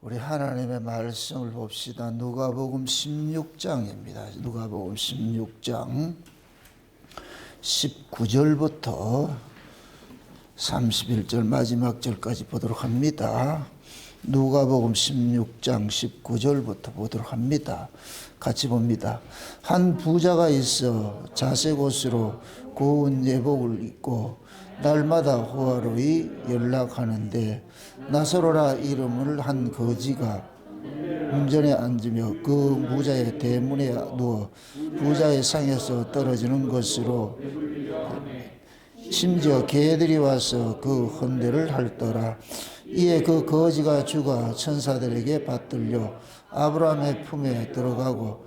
우리 하나님의 말씀을 봅시다. 누가복음 16장입니다. 누가복음 16장 19절부터 31절 마지막 절까지 보도록 합니다. 누가복음 16장 19절부터 보도록 합니다. 같이 봅니다. 한 부자가 있어 자색 옷으로 고운 예복을 입고 날마다 호화로이 연락하는데 나사로라 이름을 한 거지가 문전에 앉으며 그 부자의 대문에 누워 부자의 상에서 떨어지는 것으로 심지어 개들이 와서 그 헌대를 할더라. 이에 그 거지가 죽어 천사들에게 받들려 아브라함의 품에 들어가고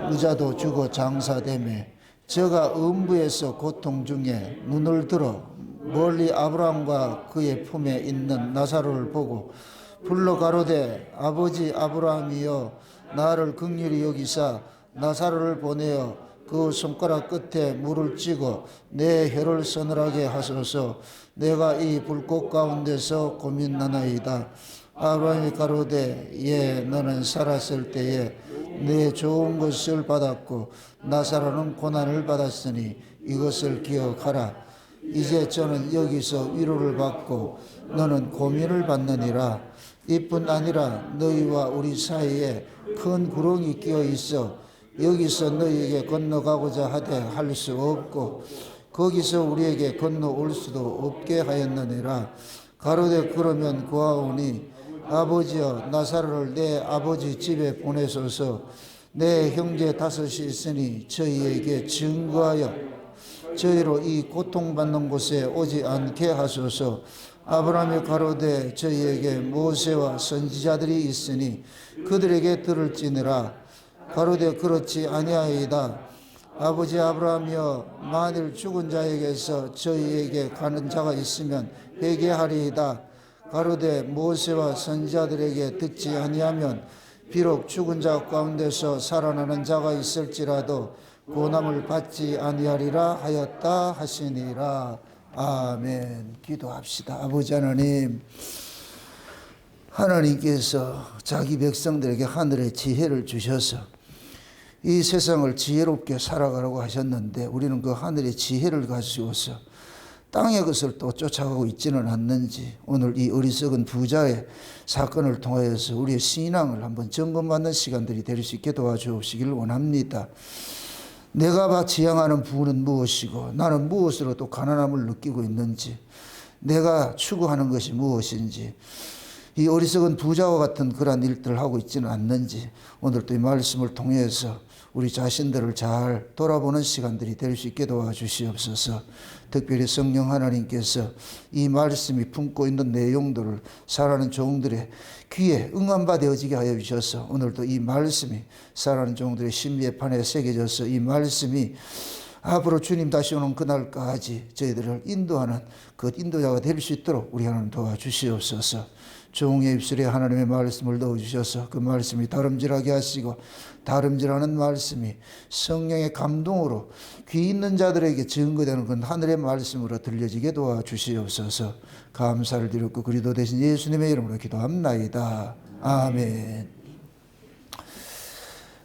부자도 죽어 장사되매 저가 음부에서 고통 중에 눈을 들어 멀리 아브라함과 그의 품에 있는 나사로를 보고 불러 가로되 아버지 아브라함이여 나를 긍휼히 여기사 나사로를 보내어 그 손가락 끝에 물을 찌고 내 혀를 서늘하게 하소서. 내가 이 불꽃 가운데서 고민나나이다. 아브라함이 가로되 예 너는 살았을 때에 내 좋은 것을 받았고 나사로는 고난을 받았으니 이것을 기억하라. 이제 저는 여기서 위로를 받고 너는 고민을 받느니라. 이뿐 아니라 너희와 우리 사이에 큰 구렁이 끼어 있어 여기서 너희에게 건너가고자 하되 할 수 없고 거기서 우리에게 건너올 수도 없게 하였느니라. 가로되 그러면 구하오니 아버지여 나사로를 내 아버지 집에 보내소서. 내 형제 다섯이 있으니 저희에게 증거하여 저희로 이 고통받는 곳에 오지 않게 하소서. 아브라함이 가로되 저희에게 모세와 선지자들이 있으니 그들에게 들을지니라. 가로되 그렇지 아니하이다. 아버지 아브라함이여 만일 죽은 자에게서 저희에게 가는 자가 있으면 회개하리이다. 가로되 모세와 선지자들에게 듣지 아니하면 비록 죽은 자 가운데서 살아나는 자가 있을지라도 고난을 받지 아니하리라 하였다 하시니라. 아멘. 기도합시다. 아버지 하나님, 하나님께서 자기 백성들에게 하늘의 지혜를 주셔서 이 세상을 지혜롭게 살아가라고 하셨는데 우리는 그 하늘의 지혜를 가지고서 땅의 것을 또 쫓아가고 있지는 않는지 오늘 이 어리석은 부자의 사건을 통하여서 우리의 신앙을 한번 점검받는 시간들이 될 수 있게 도와주시기를 원합니다. 내가 지향하는 부는 무엇이고 나는 무엇으로 또 가난함을 느끼고 있는지, 내가 추구하는 것이 무엇인지, 이 어리석은 부자와 같은 그러한 일들을 하고 있지는 않는지 오늘 또 이 말씀을 통해서 우리 자신들을 잘 돌아보는 시간들이 될 수 있게 도와주시옵소서. 특별히 성령 하나님께서 이 말씀이 품고 있는 내용들을 살아가는 종들의 귀에 응한 바 되어지게 하여 주셔서 오늘도 이 말씀이 살아가는 종들의 심리의 판에 새겨져서 이 말씀이 앞으로 주님 다시 오는 그날까지 저희들을 인도하는 그 인도자가 될 수 있도록 우리 하나님 도와주시옵소서. 종의 입술에 하나님의 말씀을 넣어주셔서 그 말씀이 다름질하게 하시고 다름질하는 말씀이 성령의 감동으로 귀 있는 자들에게 증거되는 그 하늘의 말씀으로 들려지게 도와주시옵소서. 감사를 드렸고 그리스도 대신 예수님의 이름으로 기도합나이다. 아멘.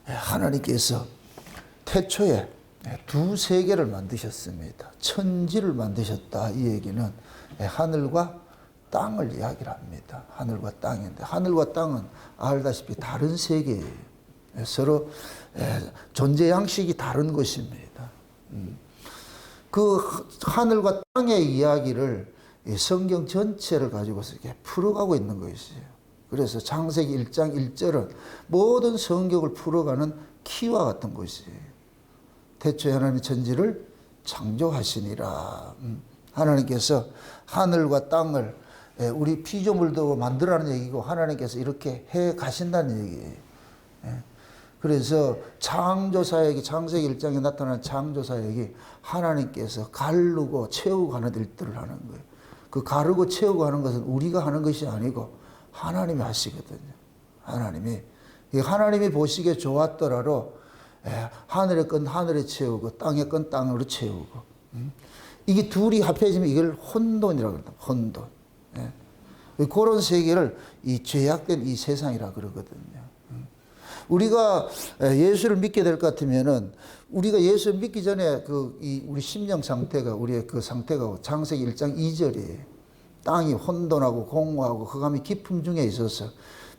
하나님께서 태초에 두 세계를 만드셨습니다. 천지를 만드셨다. 이 얘기는 하늘과 땅을 이야기를 합니다. 하늘과 땅인데 하늘과 땅은 알다시피 다른 세계예요. 서로 존재 양식이 다른 것입니다. 그 하늘과 땅의 이야기를 성경 전체를 가지고서 이렇게 풀어가고 있는 것이에요. 그래서 창세기 1장 1절은 모든 성경을 풀어가는 키와 같은 것이에요. 태초에 하나님 천지를 창조하시니라. 하나님께서 하늘과 땅을 우리 피조물도 만들라는 얘기고 하나님께서 이렇게 해 가신다는 얘기예요. 그래서 창조사역이 창세기 1장에 나타난 창조사역이 하나님께서 가르고 채우고 하는 일들을 하는 거예요. 그 가르고 채우고 하는 것은 우리가 하는 것이 아니고 하나님이 하시거든요. 하나님이 보시기에 좋았더라도 하늘의 건 하늘에 채우고 땅의 건 땅으로 채우고 이게 둘이 합해지면 이걸 혼돈이라고 합니다. 혼돈. 그런 세계를 이 죄악된 이 세상이라 그러거든요. 우리가 예수를 믿게 될 것 같으면은 우리가 예수를 믿기 전에 우리 심령 상태가 우리의 그 상태가 창세기 1장 2절이에요. 땅이 혼돈하고 공허하고 흑암이 깊음 중에 있어서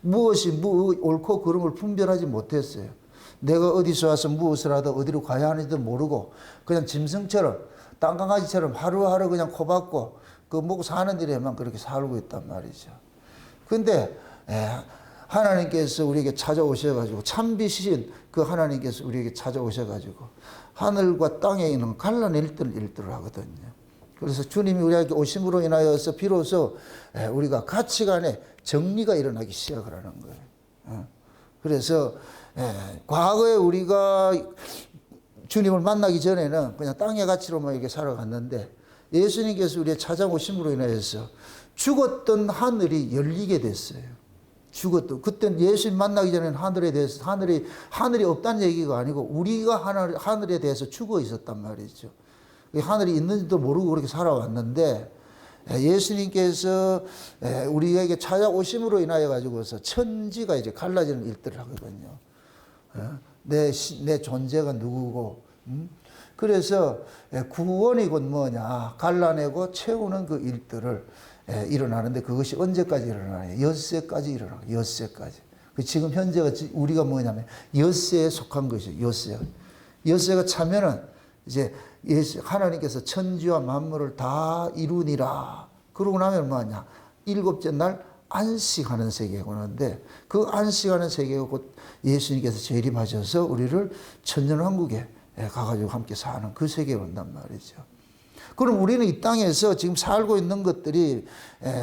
무엇이 옳고 그름을 분별하지 못했어요. 내가 어디서 와서 무엇을 하다 어디로 가야 하는지도 모르고 그냥 짐승처럼 땅강아지처럼 하루하루 그냥 코박고 그 먹고 사는 일에만 그렇게 살고 있단 말이죠. 근데 하나님께서 우리에게 찾아오셔가지고 참비신 그 하나님께서 우리에게 찾아오셔가지고 하늘과 땅에 있는 갈라낼 일들을 하거든요. 그래서 주님이 우리에게 오심으로 인하여서 비로소 우리가 가치관의 정리가 일어나기 시작을 하는 거예요. 그래서 과거에 우리가 주님을 만나기 전에는 그냥 땅의 가치로만 이렇게 살아갔는데 예수님께서 우리의 찾아오심으로 인하여서 죽었던 하늘이 열리게 됐어요. 죽었던 그때는 예수님 만나기 전에는 하늘에 대해서 하늘이 없다는 얘기가 아니고 우리가 하늘에 대해서 죽어 있었단 말이죠. 하늘이 있는지도 모르고 그렇게 살아왔는데 예수님께서 우리에게 찾아오심으로 인하여 가지고서 천지가 이제 갈라지는 일들을 하거든요. 내 존재가 누구고, 그래서 구원이 곧 뭐냐, 갈라내고 채우는 그 일들을 일어나는데 그것이 언제까지 일어나요? 엿새까지 일어나요. 엿새까지. 지금 현재가 우리가 뭐냐면 엿새에 속한 것이에요. 엿새가 차면은 이제 하나님께서 천지와 만물을 다 이루니라. 그러고 나면 뭐냐? 일곱째 날 안식하는 세계가 오는데 그 안식하는 세계가 곧 예수님께서 재림하셔서 우리를 천년왕국에 가가지고 함께 사는 그 세계에 온단 말이죠. 그럼 우리는 이 땅에서 지금 살고 있는 것들이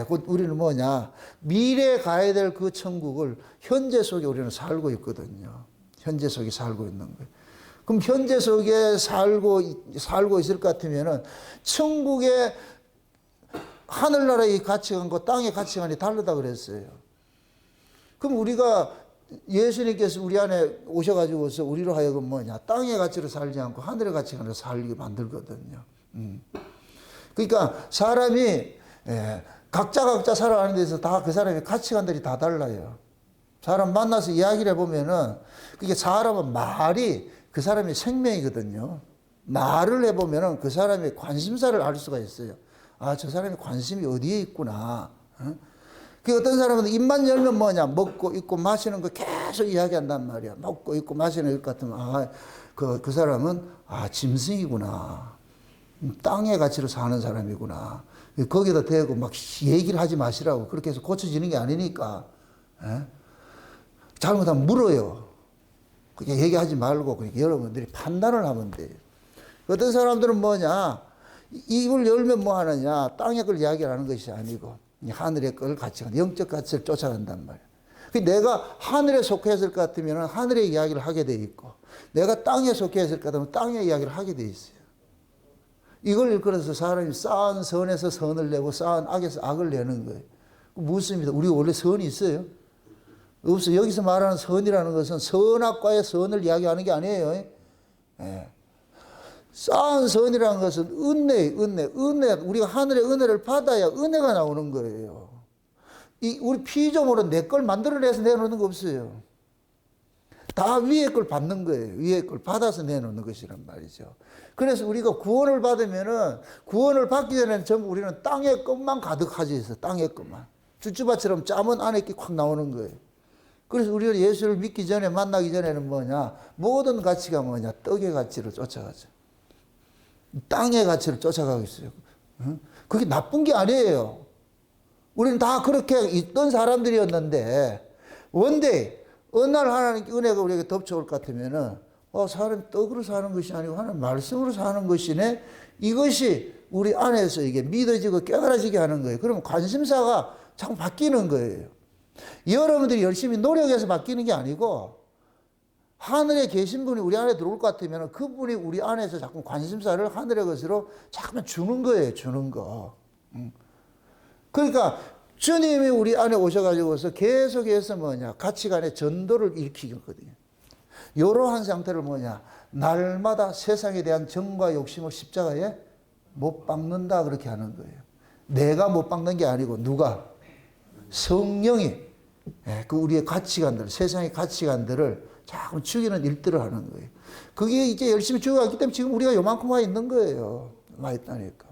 곧 우리는 뭐냐? 미래에 가야 될 그 천국을 현재 속에 우리는 살고 있거든요. 현재 속에 살고 있는 거예요. 그럼 현재 속에 살고 있을 것 같으면은 천국의 하늘나라의 가치관과 땅의 가치관이 다르다 그랬어요. 그럼 우리가 예수님께서 우리 안에 오셔가지고서 우리로 하여금 뭐냐? 땅의 가치로 살지 않고 하늘의 가치관으로 살게 만들거든요. 그러니까 사람이 각자 살아가는 데서 다 그 사람의 가치관들이 다 달라요. 사람 만나서 이야기를 해보면은 그게 사람은 말이 그 사람의 생명이거든요. 말을 해보면은 그 사람의 관심사를 알 수가 있어요. 아, 저 사람의 관심이 어디에 있구나. 그 어떤 사람은 입만 열면 뭐냐, 먹고 있고 마시는 거 계속 이야기한단 말이야. 먹고 있고 마시는 것 같으면 아, 그 사람은 짐승이구나. 땅의 가치로 사는 사람이구나. 거기다 대고 막 얘기를 하지 마시라고 그렇게 해서 고쳐지는 게 아니니까. 잘못하면 물어요. 그냥 얘기하지 말고 그러니까 여러분들이 판단을 하면 돼요. 어떤 사람들은 뭐냐, 입을 열면 뭐 하느냐, 땅의 걸 이야기를 하는 것이 아니고 하늘의 걸 가치관, 영적 가치를 쫓아간단 말이에요. 내가 하늘에 속해 있을 것 같으면 하늘의 이야기를 하게 돼 있고 내가 땅에 속해 있을 것 같으면 땅의 이야기를 하게 돼 있어요. 이걸 일컬어서 사람이 쌓은 선에서 선을 내고 쌓은 악에서 악을 내는 거예요. 무엇입니다? 우리가 원래 선이 있어요? 없어요. 여기서 말하는 선이라는 것은 선악과의 선을 이야기하는 게 아니에요. 쌓은 선이라는 것은 은혜. 우리가 하늘의 은혜를 받아야 은혜가 나오는 거예요. 우리 피조물은 내 걸 만들어내서 내놓는 거 없어요. 다 위에 걸 받는 거예요. 위에 걸 받아서 내놓는 것이란 말이죠. 그래서 우리가 구원을 받으면은 구원을 받기 전에는 전부 우리는 땅의 것만 가득하지 있어. 땅의 것만. 쭈쭈바처럼 짜면 안에 게 확 나오는 거예요. 그래서 우리가 예수를 믿기 전에 만나기 전에는 뭐냐? 모든 가치가 뭐냐? 떡의 가치를 쫓아가죠. 땅의 가치를 쫓아가고 있어요. 그게 나쁜 게 아니에요. 우리는 다 그렇게 있던 사람들이었는데 원데이 어느 날 하나님께 은혜가 우리에게 덮쳐올 것 같으면은 사람이 떡으로 사는 것이 아니고 하나님 말씀으로 사는 것이네. 이것이 우리 안에서 이게 믿어지고 깨달아지게 하는 거예요. 그러면 관심사가 자꾸 바뀌는 거예요. 여러분들이 열심히 노력해서 바뀌는 게 아니고 하늘에 계신 분이 우리 안에 들어올 것 같으면 그분이 우리 안에서 자꾸 관심사를 하늘의 것으로 자꾸만 주는 거예요. 주는 거. 그러니까 주님이 우리 안에 오셔가지고서 계속해서 뭐냐, 가치관의 전도를 일으키거든요. 이러한 상태를 뭐냐, 날마다 세상에 대한 정과 욕심을 십자가에 못 박는다 그렇게 하는 거예요. 내가 못 박는 게 아니고 누가? 성령이 그 우리의 가치관들, 세상의 가치관들을 자꾸 죽이는 일들을 하는 거예요. 그게 이제 열심히 죽어갔기 때문에 지금 우리가 요만큼 와 있는 거예요. 와 있다니까.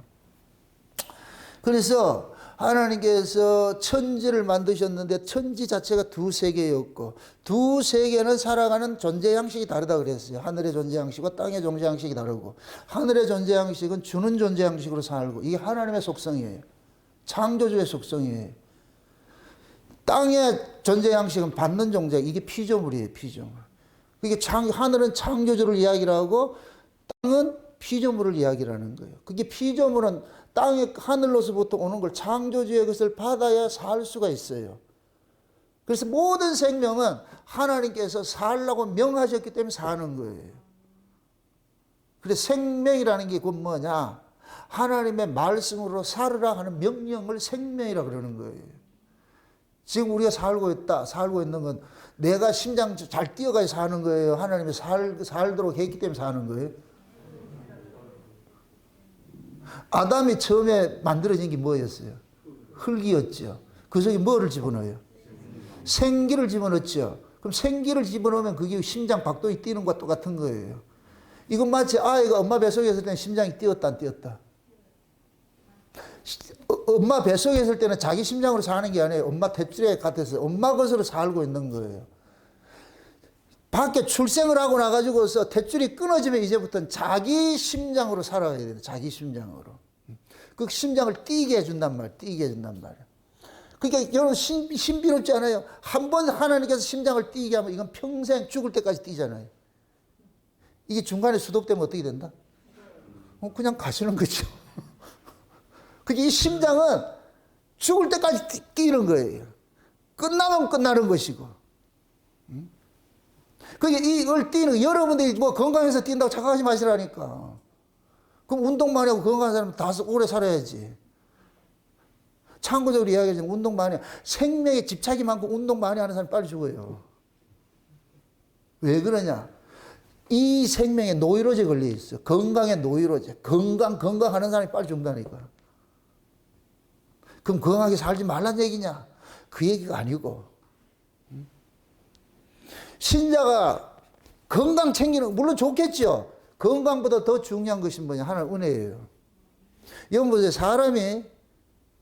그래서 하나님께서 천지를 만드셨는데 천지 자체가 두 세계였고 두 세계는 살아가는 존재 양식이 다르다 그랬어요. 하늘의 존재 양식과 땅의 존재 양식이 다르고 하늘의 존재 양식은 주는 존재 양식으로 살고 이게 하나님의 속성이에요. 창조주의 속성이에요. 땅의 존재 양식은 받는 존재, 이게 피조물이에요. 피조물. 이게 하늘은 창조주를 이야기를 하고 땅은 피조물을 이야기를 하는 거예요. 그게 피조물은 땅의 하늘로서부터 오는 걸 창조주의 것을 받아야 살 수가 있어요. 그래서 모든 생명은 하나님께서 살라고 명하셨기 때문에 사는 거예요. 그래서 생명이라는 게 곧 뭐냐? 하나님의 말씀으로 살으라 하는 명령을 생명이라 그러는 거예요. 지금 우리가 살고 있는 건 내가 심장 잘 뛰어가야 사는 거예요. 하나님이 살도록 했기 때문에 사는 거예요. 아담이 처음에 만들어진 게 뭐였어요? 흙이었죠. 그 속에 뭐를 집어넣어요? 생기를 집어넣었죠. 그럼 생기를 집어넣으면 그게 심장 박동이 뛰는 것과 똑같은 거예요. 이건 마치 아이가 엄마 뱃속에 있을 때는 심장이 뛰었다 안 뛰었다? 엄마 뱃속에 있을 때는 자기 심장으로 사는 게 아니에요. 엄마 탯줄에 같아서 엄마 것으로 살고 있는 거예요. 밖에 출생을 하고 나가지고서 탯줄이 끊어지면 이제부터는 자기 심장으로 살아야 돼요. 자기 심장으로. 그 심장을 뛰게 해준단 말이에요. 뛰게 해준단 말이에요. 그러니까 여러분 신비롭지 않아요? 한 번 하나님께서 심장을 뛰게 하면 이건 평생 죽을 때까지 뛰잖아요. 이게 중간에 수독되면 어떻게 된다? 그냥 가시는 거죠. 그게 이 심장은 죽을 때까지 뛰는 거예요. 끝나면 끝나는 것이고. 그게 이걸 뛰는, 여러분들이 뭐 건강해서 뛴다고 착각하지 마시라니까. 그럼 운동 많이 하고 건강한 사람은 다 오래 살아야지. 참고적으로 이야기하자면 운동 많이, 생명에 집착이 많고 운동 많이 하는 사람이 빨리 죽어요. 왜 그러냐? 이 생명에 노이로제 걸려 있어. 건강에 노이로제. 건강하는 사람이 빨리 죽는다니까. 그럼 건강하게 살지 말란 얘기냐? 그 얘기가 아니고. 신자가 건강 챙기는 거 물론 좋겠죠. 건강보다 더 중요한 것이 뭐냐? 하나님 은혜예요. 여러분 보세요.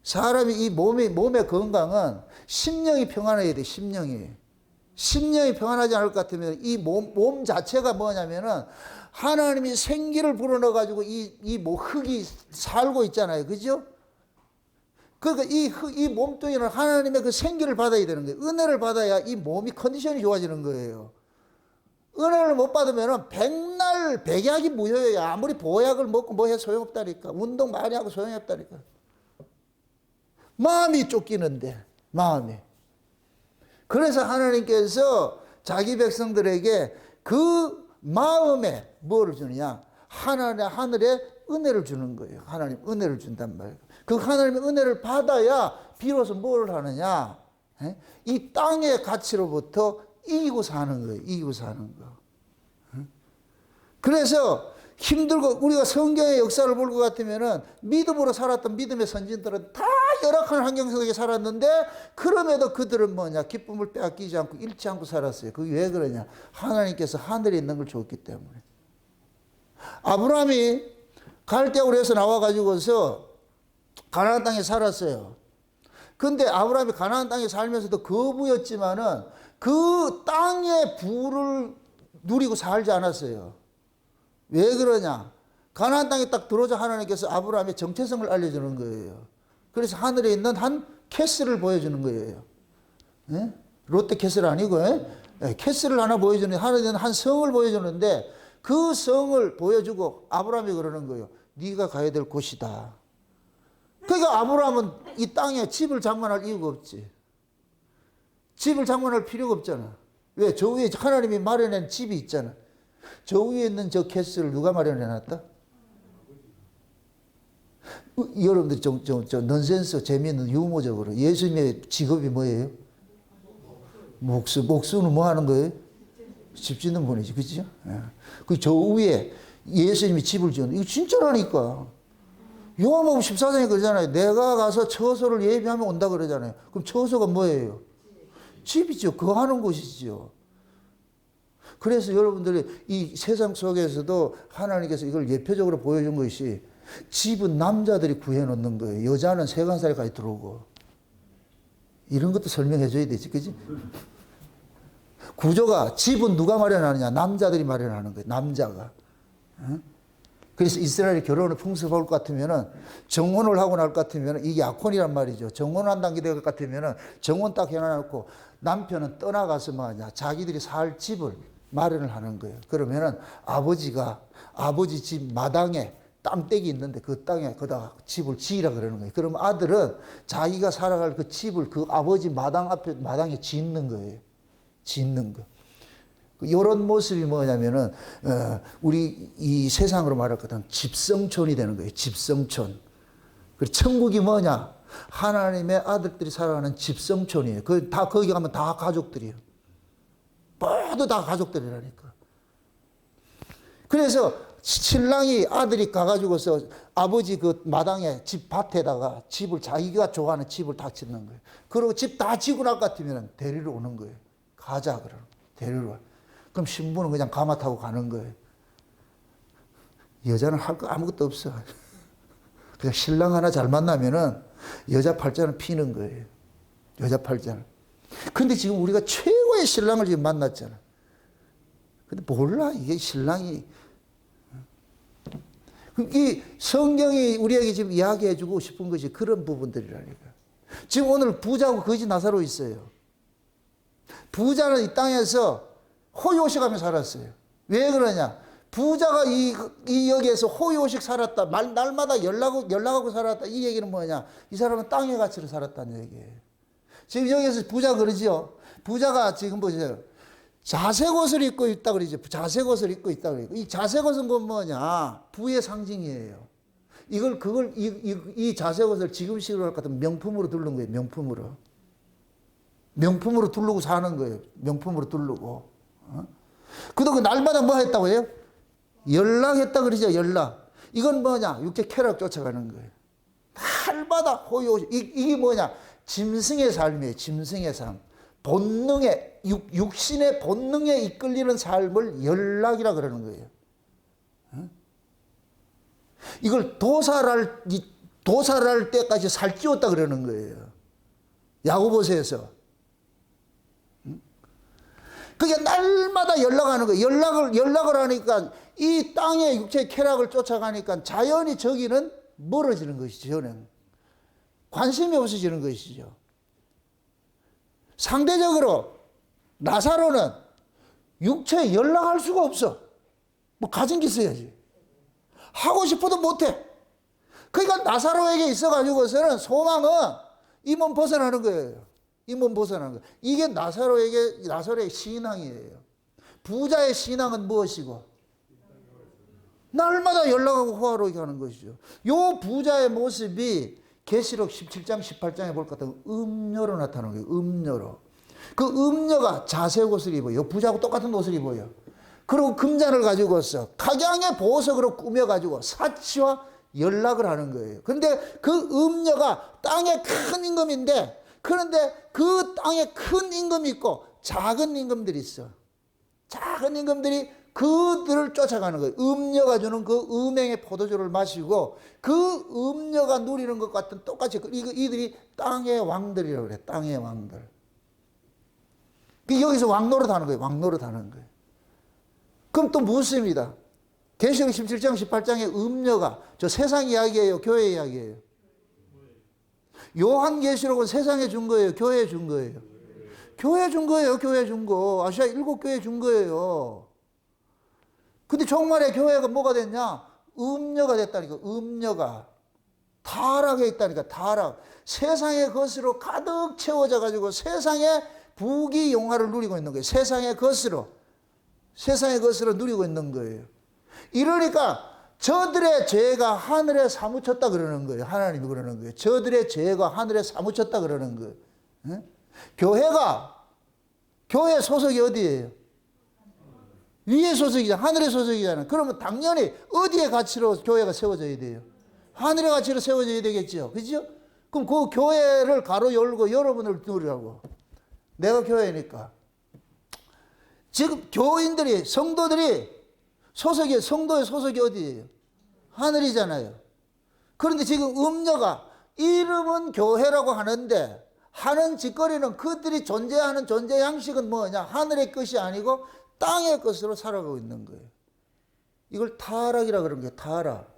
사람이 이 몸의 건강은 심령이 평안해야 돼. 심령이 평안하지 않을 것 같으면 이 몸 자체가 뭐냐면은 하나님이 생기를 불어넣어 가지고 이 흙이 살고 있잖아요. 그죠? 그러니까 이 몸뚱이는 하나님의 그 생기를 받아야 되는 거예요. 은혜를 받아야 이 몸이 컨디션이 좋아지는 거예요. 은혜를 못 받으면 백날 백약이 무효예요. 아무리 보약을 먹고 뭐 해 소용없다니까. 운동 많이 하고 소용이 없다니까. 마음이 쫓기는데, 마음이. 그래서 하나님께서 자기 백성들에게 그 마음에 뭐를 주느냐? 하늘의 은혜를 주는 거예요. 하나님 은혜를 준단 말이에요. 그 하나님의 은혜를 받아야 비로소 뭘 하느냐? 이 땅의 가치로부터 이기고 사는 거예요. 이기고 사는 거. 그래서 힘들고 우리가 성경의 역사를 볼 것 같으면은 믿음으로 살았던 믿음의 선진들은 다 열악한 환경 속에 살았는데 그럼에도 그들은 뭐냐? 기쁨을 빼앗기지 않고 잃지 않고 살았어요. 그게 왜 그러냐? 하나님께서 하늘에 있는 걸 줬기 때문에. 아브라함이 갈대아우르 에서 나와가지고서 가나안 땅에 살았어요. 근데 아브라함이 가나안 땅에 살면서도 거부였지만은 그 땅의 부를 누리고 살지 않았어요. 왜 그러냐? 가나안 땅에 딱 들어오자 하나님께서 아브라함의 정체성을 알려주는 거예요. 그래서 하늘에 있는 한 캐슬을 보여주는 거예요. 예? 롯데 캐슬 아니고 예? 캐슬을 하나 보여주는, 하늘에 있는 한 성을 보여주는데 그 성을 보여주고 아브라함이 그러는 거예요. 네가 가야 될 곳이다. 그러니까 아브라함은 이 땅에 집을 장만할 이유가 없지. 집을 장만할 필요가 없잖아. 왜? 저 위에 하나님이 마련한 집이 있잖아. 저 위에 있는 저 캐슬을 누가 마련해놨다? 여러분들 저 넌센스 재미있는 유머적으로 예수님의 직업이 뭐예요? 목수는 뭐 하는 거예요? 집 짓는 분이지, 그죠? 그 저 위에 예수님이 집을 지었는데 이거 진짜라니까. 요한복음 14장에 그러잖아요. 내가 가서 처소를 예비하면 온다 그러잖아요. 그럼 처소가 뭐예요? 집이죠. 거하는 곳이죠. 그래서 여러분들이 이 세상 속에서도 하나님께서 이걸 예표적으로 보여준 것이 집은 남자들이 구해놓는 거예요. 여자는 세간살까지 들어오고. 이런 것도 설명해 줘야 되지. 그지? 구조가 집은 누가 마련하느냐? 남자들이 마련하는 거예요. 남자가. 응? 그래서 이스라엘이 결혼을 풍습할 것 같으면은 정혼을 하고 날 것 같으면은 이게 약혼이란 말이죠. 정혼한다는 게 될 것 같으면은 정혼 딱 해놔놓고 남편은 떠나가서 뭐냐? 자기들이 살 집을 마련을 하는 거예요. 그러면은 아버지가 아버지 집 마당에 땅떼기 있는데 그 땅에 거기다가 집을 지으라 그러는 거예요. 그럼 아들은 자기가 살아갈 그 집을 그 아버지 마당 앞에 마당에 짓는 거예요. 짓는 거. 이런 모습이 뭐냐면은 우리 이 세상으로 말할 것 같은 집성촌이 되는 거예요. 집성촌. 그리고 천국이 뭐냐? 하나님의 아들들이 살아가는 집성촌이에요. 그 다 거기 가면 다 가족들이에요. 모두 다 가족들이라니까. 그래서 신랑이 아들이 가가지고서 아버지 그 마당에 집 밭에다가 집을 자기가 좋아하는 집을 다 짓는 거예요. 그리고 집 다 지고 날 것 같으면 데리러 오는 거예요. 가자 그러는 거예요. 데리러 와. 그럼 신부는 그냥 가마 타고 가는 거예요. 여자는 할 거 아무것도 없어. 그냥 신랑 하나 잘 만나면은 여자 팔자는 피는 거예요. 여자 팔자는. 근데 지금 우리가 최고의 신랑을 지금 만났잖아. 근데 몰라. 이게 신랑이. 이 성경이 우리에게 지금 이야기해 주고 싶은 것이 그런 부분들이라니까. 지금 오늘 부자하고 거지 나사로 있어요. 부자는 이 땅에서 호요식하며 살았어요. 왜 그러냐? 부자가 이 여기에서 호요식 살았다. 날마다 연락하고 살았다. 이 얘기는 뭐냐? 이 사람은 땅의 가치로 살았다는 얘기예요. 지금 여기에서 부자 그러지요. 부자가 지금 보세요. 자색 옷을 입고 있다 그러죠. 자색 옷을 입고 있다 그러죠. 이 자색 옷은 뭐냐? 부의 상징이에요. 이 자색 옷을 지금식으로 할 것 같으면 명품으로 두른 거예요. 명품으로. 명품으로 두르고 사는 거예요. 명품으로 두르고. 그동안 날마다 뭐 했다고 해요? 연락했다 그러죠. 연락. 이건 뭐냐? 육체 쾌락 쫓아가는 거예요. 날마다 호요식. 이게 뭐냐? 짐승의 삶이에요. 짐승의 삶. 본능에 육신의 본능에 이끌리는 삶을 연락이라 그러는 거예요. 이걸 도살할 때까지 살찌웠다 그러는 거예요. 야고보서에서. 그게 날마다 연락하는 거예요. 연락을 하니까 이 땅의 육체의 쾌락을 쫓아가니까 자연히 저기는 멀어지는 것이죠. 저는 관심이 없어지는 것이죠. 상대적으로 나사로는 육체에 연락할 수가 없어. 뭐 가진 게 있어야지. 하고 싶어도 못해. 그러니까 나사로에게 있어가지고서는 소망은 이 몸 벗어나는 거예요. 이 몸 벗어나는 거예요. 이게 나사로의 신앙이에요. 부자의 신앙은 무엇이고? 날마다 연락하고 호화롭게 하는 것이죠. 요 부자의 모습이 계시록 17장 18장에 볼 것 같은 음녀로 나타나는 거예요. 음녀로. 그 음녀가 자색 옷을 입어요. 부자하고 똑같은 옷을 입어요. 그리고 금잔을 가지고서 각양의 보석으로 꾸며가지고 사치와 연락을 하는 거예요. 그런데 그 음녀가 땅의 큰 임금인데, 그런데 그 땅에 큰 임금이 있고 작은 임금들이 있어. 작은 임금들이 그들을 쫓아가는 거예요. 음녀가 주는 그 음행의 포도주를 마시고 그 음녀가 누리는 것 같은 똑같이 이들이 땅의 왕들이라고 그래. 땅의 왕들. 여기서 왕노릇하는 거예요. 왕노릇하는 거예요. 그럼 또 묻습니다. 계시록 17장 18장의 음녀가 저 세상 이야기예요? 교회 이야기예요? 요한계시록은 세상에 준 거예요? 교회에 준 거예요? 교회에 준 거예요. 교회에 준 거. 아시아 7교회에 준 거예요. 근데 종말에 교회가 뭐가 됐냐? 음녀가 됐다니까. 음녀가. 타락에 있다니까. 타락. 세상의 것으로 가득 채워져 가지고 세상의 부귀 영화를 누리고 있는 거예요. 세상의 것으로 누리고 있는 거예요. 이러니까 저들의 죄가 하늘에 사무쳤다 그러는 거예요. 하나님이 그러는 거예요. 저들의 죄가 하늘에 사무쳤다 그러는 거예요. 네? 교회 소속이 어디예요? 위에 소속이잖아. 하늘의 소속이잖아. 그러면 당연히 어디의 가치로 교회가 세워져야 돼요? 하늘의 가치로 세워져야 되겠죠. 그죠? 그럼 그 교회를 가로 열고 여러분을 누리라고. 내가 교회니까. 지금 교인들이, 성도들이 성도의 소속이 어디예요? 하늘이잖아요. 그런데 지금 음녀가 이름은 교회라고 하는데 하는 짓거리는 그들이 존재하는 존재 양식은 뭐냐? 하늘의 것이 아니고 땅의 것으로 살아가고 있는 거예요. 이걸 타락이라 그런 거예요. 타락.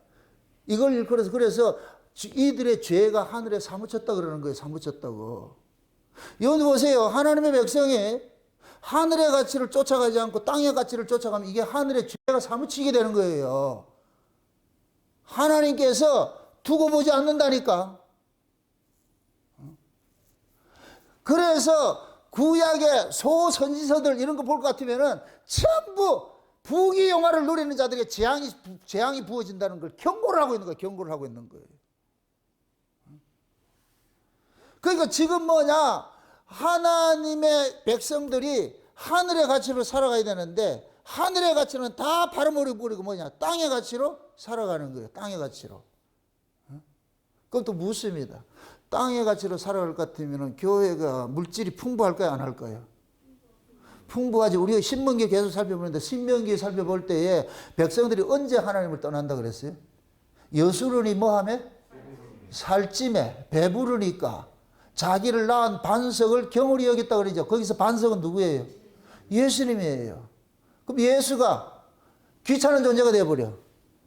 이걸 그래서 이들의 죄가 하늘에 사무쳤다 그러는 거예요. 사무쳤다고. 여기 보세요. 하나님의 백성이 하늘의 가치를 쫓아가지 않고 땅의 가치를 쫓아가면 이게 하늘의 죄가 사무치게 되는 거예요. 하나님께서 두고 보지 않는다니까. 그래서 구약의 소선지서들 이런 거 볼 것 같으면은 전부 부귀 영화를 누리는 자들에게 재앙이 부어진다는 걸 경고를 하고 있는 거예요. 경고를 하고 있는 거예요. 그러니까 지금 뭐냐? 하나님의 백성들이 하늘의 가치로 살아가야 되는데 하늘의 가치는 다 팔아버리고 뭐냐? 땅의 가치로 살아가는 거예요. 땅의 가치로. 그럼 또 묻습니다. 땅의 가치로 살아갈 것 같으면 교회가 물질이 풍부할까요? 안 할까요? 풍부하지. 우리가 신명기 계속 살펴보는데 신명기 살펴볼 때에 백성들이 언제 하나님을 떠난다 그랬어요? 여수론이 뭐하며? 살찜에 배부르니까 자기를 낳은 반석을 경홀히 여겼다 그러죠. 거기서 반석은 누구예요? 예수님이에요. 그럼 예수가 귀찮은 존재가 되어버려.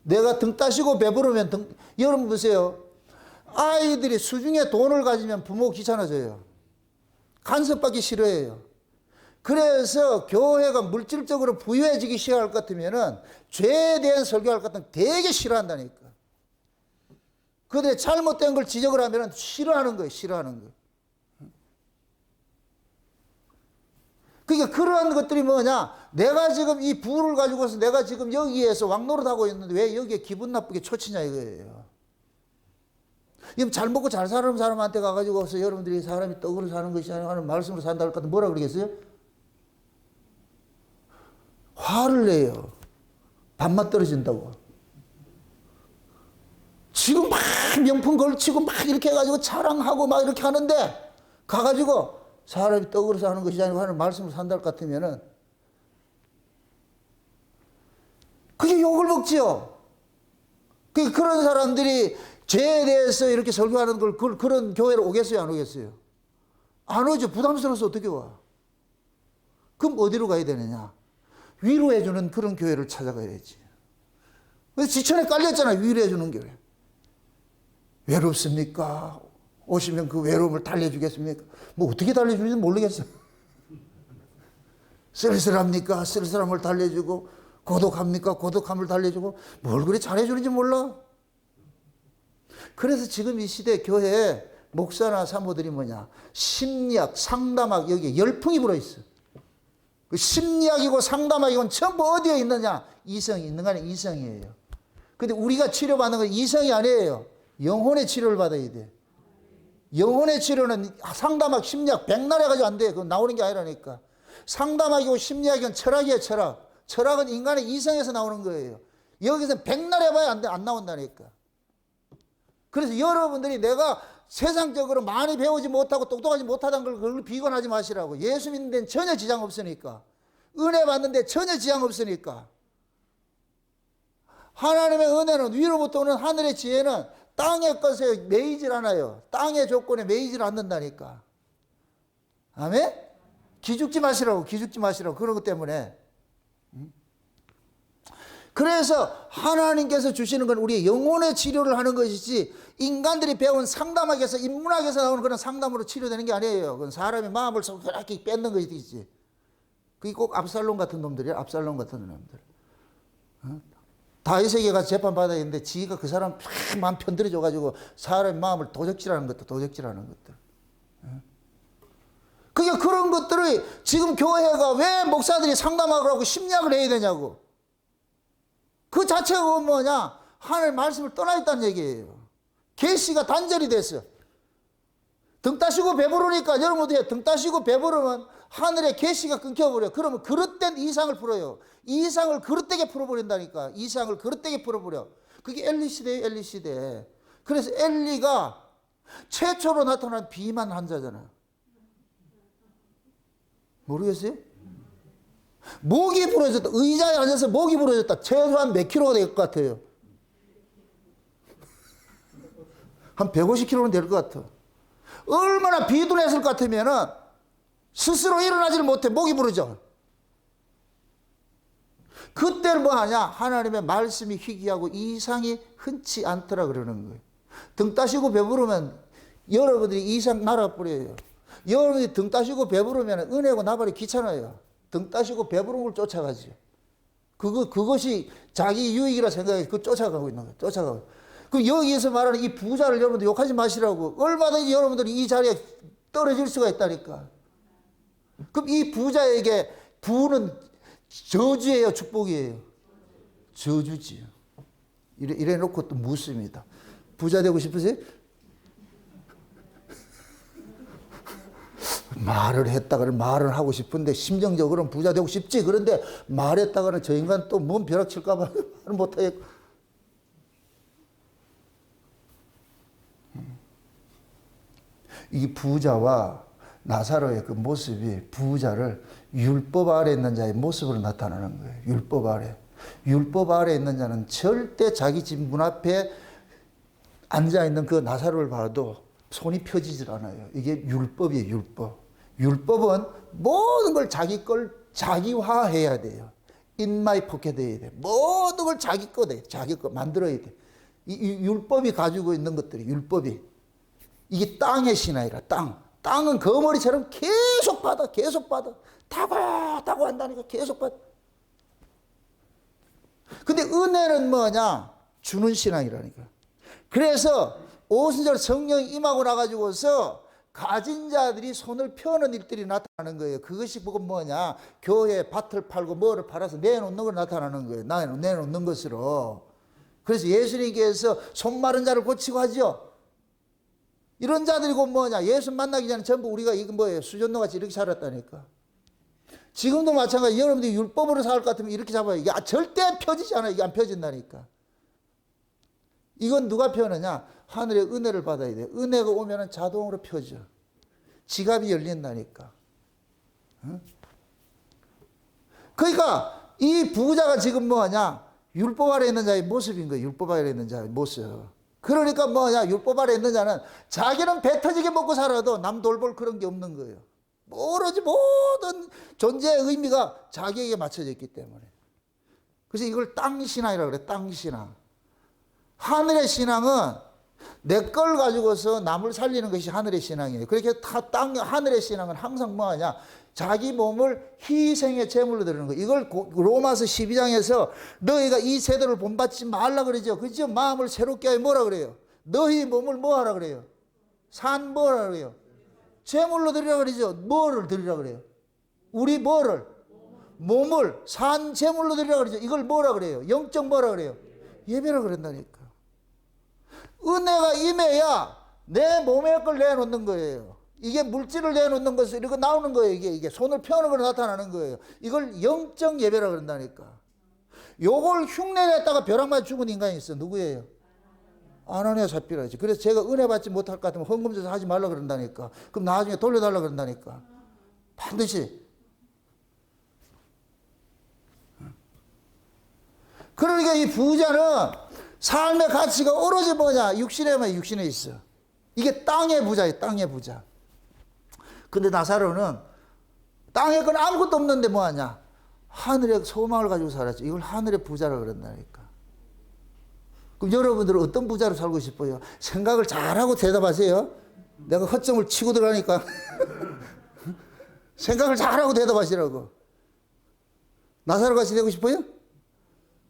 내가 등 따시고 배부르면 여러분 보세요. 아이들이 수중에 돈을 가지면 부모 귀찮아져요. 간섭받기 싫어해요. 그래서 교회가 물질적으로 부유해지기 시작할 것 같으면은 죄에 대한 설교할 것 같으면 되게 싫어한다니까. 그들의 잘못된 걸 지적을 하면은 싫어하는 거예요. 싫어하는 거예요. 그러니까 그러한 것들이 뭐냐? 내가 지금 이 부를 가지고서 내가 지금 여기에서 왕노릇하고 있는데 왜 여기에 기분 나쁘게 초치냐 이거예요. 잘 먹고 잘 사는 사람한테 가가지고서 여러분들이 사람이 떡으로 사는 것이 아니라 하는 말씀으로 산다 할 것 같으면 뭐라 그러겠어요? 화를 내요. 밥맛 떨어진다고. 지금 막 명품 걸치고 막 이렇게 해가지고 자랑하고 막 이렇게 하는데 가가지고 사람이 떡으로 사는 것이 아니고 하는 말씀을 산다 할 것 같으면은 그게 욕을 먹지요. 그런 사람들이 죄에 대해서 이렇게 설교하는 걸 그런 교회로 오겠어요? 안 오겠어요? 안 오죠. 부담스러워서 어떻게 와? 그럼 어디로 가야 되느냐? 위로해주는 그런 교회를 찾아가야지. 그래서 지천에 깔렸잖아요. 위로해주는 교회. 외롭습니까? 오시면 그 외로움을 달래주겠습니까? 뭐 어떻게 달래주는지 모르겠어요. 쓸쓸합니까? 쓸쓸함을 달래주고, 고독합니까? 고독함을 달래주고, 뭘 그리 잘해주는지 몰라. 그래서 지금 이 시대 교회에 목사나 사모들이 뭐냐? 심리학, 상담학 여기에 열풍이 불어있어. 그 심리학이고 상담학이고 전부 어디에 있느냐? 이성이 있는 거 아니에요? 이성이에요. 근데 우리가 치료받는 건 이성이 아니에요. 영혼의 치료를 받아야 돼. 영혼의 치료는 상담학, 심리학 백날 해가지고 안 돼. 그건 나오는 게 아니라니까. 상담학이고 심리학은 철학이에요, 철학. 철학은 인간의 이성에서 나오는 거예요. 여기서 백날 해봐야 안 돼, 안 나온다니까. 그래서 여러분들이 내가 세상적으로 많이 배우지 못하고 똑똑하지 못하다는 걸 그걸 비관하지 마시라고. 예수 믿는 데는 전혀 지장 없으니까. 은혜 받는데 전혀 지장 없으니까. 하나님의 은혜는 위로부터 오는 하늘의 지혜는 땅의 것에 매이질 않아요. 땅의 조건에 매이질 않는다니까. 아멘? 기죽지 마시라고. 기죽지 마시라고. 그런 것 때문에. 그래서 하나님께서 주시는 건 우리의 영혼의 치료를 하는 것이지 인간들이 배운 상담학에서 인문학에서 나오는 그런 상담으로 치료되는 게 아니에요. 그건 사람의 마음을 그렇게 뺏는 것이지. 그게 꼭 압살롬 같은 놈들이야. 압살롬 같은 놈들. 다윗에게 가서 재판받아야 했는데 지가 그 사람 마음 편들어줘가지고 사람의 마음을 도적질하는 것들, 도적질하는 것들. 그게 그런 것들을 지금 교회가 왜 목사들이 상담학을 하고 심리학을 해야 되냐고. 그 자체가 뭐냐? 하나님 말씀을 떠나 있다는 얘기예요. 계시가 단절이 됐어. 등 따시고 배부르니까 여러분들 등 따시고 배부르면 하늘의 계시가 끊겨버려. 그러면 그릇된 이상을 풀어요. 이상을 그릇되게 풀어버린다니까. 이상을 그릇되게 풀어버려. 그게 엘리시대예요. 엘리시대. 그래서 엘리가 최초로 나타난 비만 환자잖아요. 모르겠어요? 목이 부러졌다. 의자에 앉아서 목이 부러졌다. 최소한 몇 킬로가 될 것 같아요? 한 150킬로는 될 것 같아. 얼마나 비둔했을 것 같으면은 스스로 일어나지를 못해. 목이 부러져. 그때는 뭐 하냐? 하나님의 말씀이 희귀하고 이상이 흔치 않더라 그러는 거예요. 등 따시고 배부르면 여러분들이 이상 날아버려요. 여러분들이 등 따시고 배부르면 은혜고 나발이 귀찮아요. 등 따시고 배부른 걸 쫓아가지. 그것이 자기 유익이라 생각해. 그걸 쫓아가고 있는 거예요. 쫓아가고. 그럼 여기에서 말하는 이 부자를 여러분들 욕하지 마시라고. 얼마든지 여러분들이 이 자리에 떨어질 수가 있다니까. 그럼 이 부자에게 부는 저주예요, 축복이에요? 저주지요. 이래 놓고 또 묻습니다. 부자 되고 싶으세요? 말을 하고 싶은데 심정적으로는 부자 되고 싶지. 그런데 말했다가는 저 인간 또 뭔 벼락 칠까봐 말을 못하겠고. 이 부자와 나사로의 그 모습이 부자를 율법 아래 있는 자의 모습으로 나타나는 거예요. 율법 아래. 율법 아래 있는 자는 절대 자기 집 문 앞에 앉아있는 그 나사로를 봐도 손이 펴지질 않아요. 이게 율법이에요, 율법. 율법은 모든 걸 자기 걸 자기화해야 돼요. In my pocket 해야 돼. 모든 걸 자기 거 돼. 자기 거 만들어야 돼. 이 율법이 가지고 있는 것들이, 율법이. 이게 땅의 신앙이라, 땅. 땅은 거머리처럼 계속 받아, 계속 받아. 타고 한다니까 계속 받아. 근데 은혜는 뭐냐? 주는 신앙이라니까. 그래서 오순절 성령이 임하고 나가지고서 가진 자들이 손을 펴는 일들이 나타나는 거예요. 그것이 뭐냐? 교회 밭을 팔고 뭐를 팔아서 내놓는 걸 나타나는 거예요. 내놓는 것으로. 그래서 예수님께서 손 마른 자를 고치고 하죠. 이런 자들이고 뭐냐? 예수 만나기 전에 전부 우리가 이거 뭐예요? 수전노같이 이렇게 살았다니까. 지금도 마찬가지. 여러분들이 율법으로 살 것 같으면 이렇게 잡아요. 이게 절대 펴지지 않아요. 이게 안 펴진다니까. 이건 누가 펴느냐? 하늘의 은혜를 받아야 돼요. 은혜가 오면 자동으로 펴져. 지갑이 열린다니까. 응? 그러니까 이 부자가 지금 뭐하냐? 율법 아래 있는 자의 모습인 거예요. 율법 아래 있는 자의 모습. 그러니까 뭐냐? 율법 아래 있는 자는 자기는 배 터지게 먹고 살아도 남 돌볼 그런 게 없는 거예요. 오로지 모든 존재의 의미가 자기에게 맞춰져 있기 때문에. 그래서 이걸 땅신앙이라고 그래. 땅신앙. 하늘의 신앙은 내 걸 가지고서 남을 살리는 것이 하늘의 신앙이에요. 그렇게 하늘의 신앙은 항상 뭐하냐? 자기 몸을 희생의 제물로 드리는 거예요. 이걸 로마서 12장에서 너희가 이 세대를 본받지 말라 그러죠. 그죠? 마음을 새롭게 하여 뭐라 그래요? 너희 몸을 뭐 하라 그래요? 산 뭐라 그래요? 제물로 드리라 그러죠. 뭐를 드리라 그래요? 우리 뭐를? 몸을 산 제물로 드리라 그러죠. 이걸 뭐라 그래요? 영적 뭐라 그래요? 예배라 그런다니까. 은혜가 임해야 내 몸의 걸 내놓는 거예요. 이게 물질을 내놓는 것을 이렇게 나오는 거예요. 이게 손을 펴는 걸 나타나는 거예요. 이걸 영적 예배라 그런다니까. 요걸 흉내냈다가 벼락 맞아 죽은 인간이 있어. 누구예요? 아나니아 삽비라지. 그래서 제가 은혜 받지 못할 것 같으면 헌금제사 하지 말라 그런다니까. 그럼 나중에 돌려달라 그런다니까. 반드시. 그러니까 이 부자는 삶의 가치가 오로지 뭐냐? 육신에 있어. 이게 땅의 부자예요. 땅의 부자. 근데 나사로는 땅에 건 아무것도 없는데 뭐하냐? 하늘의 소망을 가지고 살았죠. 이걸 하늘의 부자라 그런다니까. 그럼 여러분들은 어떤 부자로 살고 싶어요? 생각을 잘하고 대답하세요. 내가 허점을 치고 들어가니까. 생각을 잘하고 대답하시라고. 나사로같이 되고 싶어요?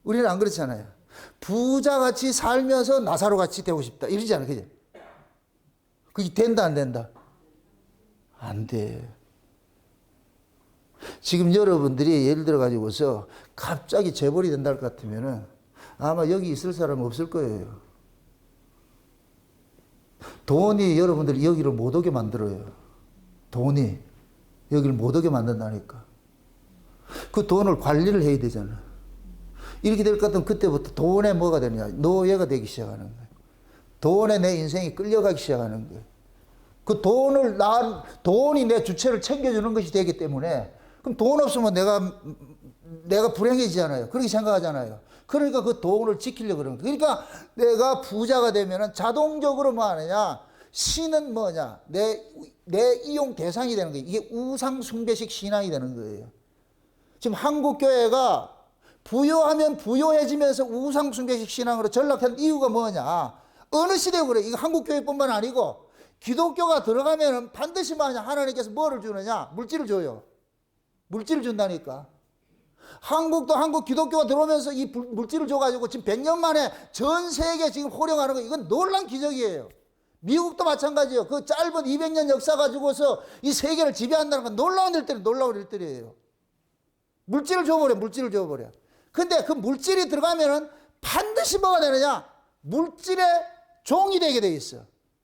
우리는 안 그렇잖아요. 부자같이 살면서 나사로같이 되고 싶다. 이러잖아요. 그죠? 그게 된다, 안 된다? 안 돼. 지금 여러분들이 예를 들어 가지고서 갑자기 재벌이 된다 할 것 같으면은 아마 여기 있을 사람은 없을 거예요. 돈이 여러분들 여기를 못 오게 만들어요. 돈이 여기를 못 오게 만든다니까. 그 돈을 관리를 해야 되잖아. 이렇게 될 것 같으면 그때부터 돈에 뭐가 되느냐? 노예가 되기 시작하는 거예요. 돈에 내 인생이 끌려가기 시작하는 거예요. 그 돈이 내 주체를 챙겨주는 것이 되기 때문에, 그럼 돈 없으면 내가 불행해지잖아요. 그렇게 생각하잖아요. 그러니까 그 돈을 지키려고 그러는 거예요. 그러니까 내가 부자가 되면은 자동적으로 뭐 하느냐, 신은 뭐냐, 내 이용 대상이 되는 거예요. 이게 우상숭배식 신앙이 되는 거예요. 지금 한국교회가 부요하면 부요해지면서 우상숭배식 신앙으로 전락한 이유가 뭐냐, 어느 시대에 그래. 이거 한국교회뿐만 아니고 기독교가 들어가면은 반드시 뭐냐, 하나님께서 뭐를 주느냐, 물질을 줘요. 물질을 준다니까. 한국 기독교가 들어오면서 이 물질을 줘가지고 지금 100년 만에 전 세계 지금 호령하는 거, 이건 놀란 기적이에요. 미국도 마찬가지예요. 그 짧은 200년 역사 가지고서 이 세계를 지배한다는 건 놀라운 일들이에요. 물질을 줘버려. 근데 그 물질이 들어가면은 반드시 뭐가 되느냐? 물질의 종이 되게 돼 있어.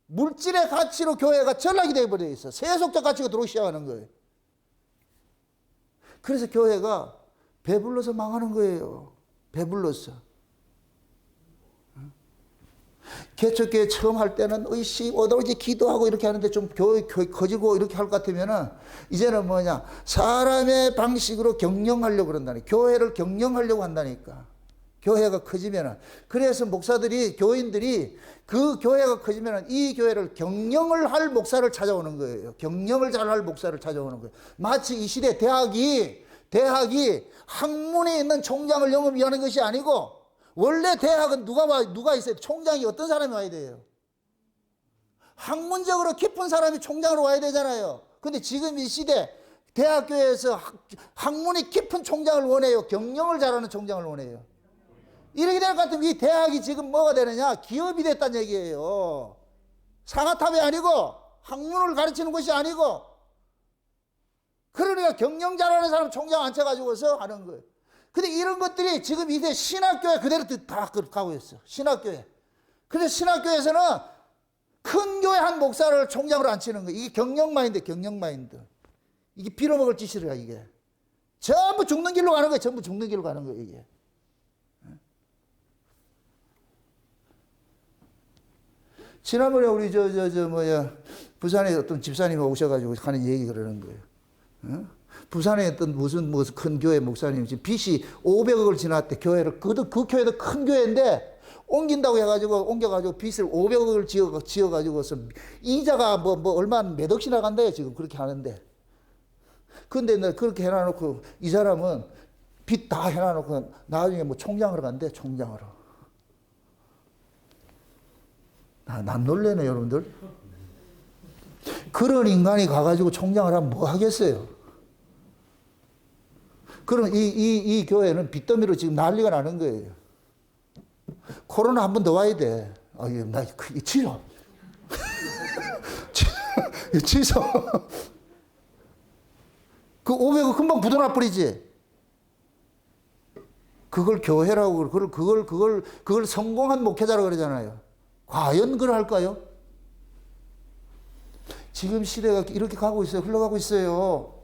물질의 가치로 교회가 전락이 되어버려 있어. 세속적 가치가 들어오기 시작하는 거예요. 그래서 교회가 배불러서 망하는 거예요. 배불러서. 개척교회 처음 할 때는 오로지 기도하고 이렇게 하는데 좀 교회 커지고 이렇게 할 것 같으면은 이제는 뭐냐, 사람의 방식으로 경영하려고 그런다니까. 교회를 경영하려고 한다니까. 교회가 커지면은. 그래서 교인들이 그 교회가 커지면은 이 교회를 경영을 할 목사를 찾아오는 거예요. 경영을 잘할 목사를 찾아오는 거예요. 마치 이 시대 대학이 학문에 있는 총장을 영업하는 것이 아니고, 원래 대학은 누가 있어요? 총장이 어떤 사람이 와야 돼요? 학문적으로 깊은 사람이 총장으로 와야 되잖아요. 근데 지금 이 시대 대학교에서 학문이 깊은 총장을 원해요? 경영을 잘하는 총장을 원해요? 이렇게 될 것 같으면 이 대학이 지금 뭐가 되느냐? 기업이 됐다는 얘기예요. 상아탑이 아니고, 학문을 가르치는 것이 아니고, 그러니까 경영 잘하는 사람 총장 앉혀가지고서 하는 거예요. 근데 이런 것들이 지금 이제 신학교에 그대로 다 가고 있어. 신학교에. 그래서 신학교에서는 큰 교회 한 목사를 총장으로 앉히는 거예요. 이게 경영 마인드. 이게 빌어먹을 짓이라, 이게. 전부 죽는 길로 가는 거예요. 이게. 지난번에 우리 부산에 어떤 집사님이 오셔가지고 하는 얘기 그러는 거예요. 부산에 어떤 무슨 큰 교회 목사님이 지금 빚이 500억을 지났대. 교회를. 그 교회도 큰 교회인데 옮긴다고 해가지고 옮겨가지고 빚을 500억을 지어가지고서 이자가 얼마 몇 억씩 나간대요. 지금 그렇게 하는데. 근데 그렇게 해놔놓고 이 사람은 빚 다 해놔놓고 나중에 총장으로 간대. 총장으로. 난 놀래네, 여러분들. 그런 인간이 가가지고 총장을 하면 뭐 하겠어요? 그럼 이 교회는 빚더미로 지금 난리가 나는 거예요. 코로나 한 번 더 와야 돼. 나 취소. 취소. 그 500억 금방 부도나 버리지. 그걸 교회라고, 그걸 성공한 목회자라고 그러잖아요. 과연 그럴까요? 지금 시대가 이렇게 흘러가고 있어요.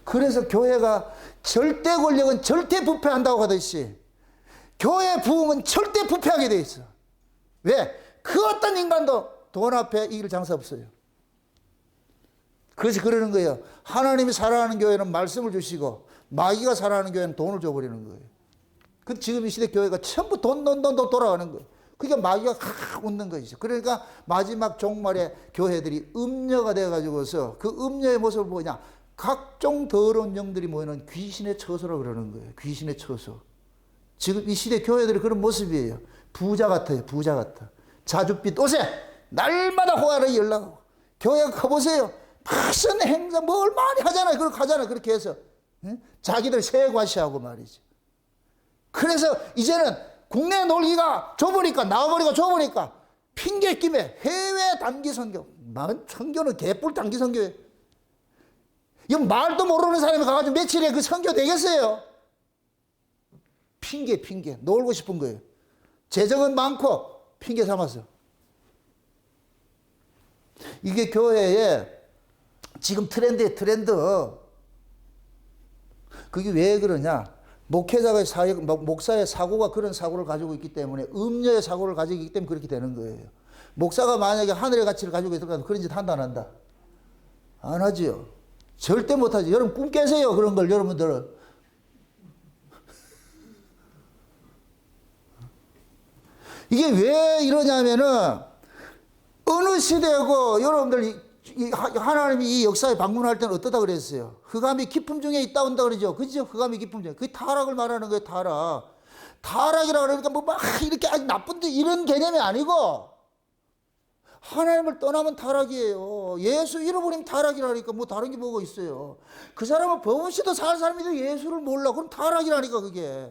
그래서 교회가 절대 권력은 절대 부패한다고 하듯이 교회 부흥은 절대 부패하게 돼 있어. 왜? 그 어떤 인간도 돈 앞에 이길 장사 없어요. 그래서 그러는 거예요. 하나님이 사랑하는 교회는 말씀을 주시고 마귀가 사랑하는 교회는 돈을 줘버리는 거예요. 그 지금 이 시대 교회가 전부 돈 돌아가는 거예요. 그러니까 마귀가 웃는 것이죠. 그러니까 마지막 종말에 교회들이 음녀가 되어가지고서 그 음녀의 모습을 뭐냐? 각종 더러운 영들이 모이는 귀신의 처소라고 그러는 거예요. 귀신의 처소. 지금 이 시대 교회들이 그런 모습이에요. 부자 같아요. 부자 같아. 자줏빛 옷에 날마다 호화를 연락하고. 교회가 가보세요. 무슨 행사 뭘 많이 하잖아요. 그렇게 하잖아요. 그렇게 해서. 자기들 세액 과시하고 말이죠. 그래서 이제는 국내 놀기가 좁으니까, 나와버리고 좁으니까 핑계 김에 해외 단기 선교. 선교는 개뿔 단기 선교예요. 이 말도 모르는 사람이 가가지고 며칠에 그 선교 되겠어요? 핑계. 놀고 싶은 거예요. 재정은 많고 핑계 삼아서. 이게 교회에 지금 트렌드. 그게 왜 그러냐? 목사의 사고가 그런 사고를 가지고 있기 때문에, 음녀의 사고를 가지고 있기 때문에 그렇게 되는 거예요. 목사가 만약에 하늘의 가치를 가지고 있다면 그런 짓 한다 안 한다? 안 하지요. 절대 못 하지. 여러분 꿈 깨세요. 그런 걸 여러분들은. 이게 왜 이러냐면은 어느 시대고 여러분들 하나님이 이 역사에 방문할 때는 어떠다 그랬어요? 흑암이 깊음 중에 있다 온다 그러죠. 그죠? 흑암이 깊음 중에. 그게 타락을 말하는 거예요. 타락. 타락이라 그러니까 뭐 막 이렇게 아주 나쁜데 이런 개념이 아니고 하나님을 떠나면 타락이에요. 예수 잃어버리면 타락이라니까 뭐 다른 게 뭐가 있어요. 그 사람은 범시도 살 사람인데 예수를 몰라. 그럼 타락이라니까 그게.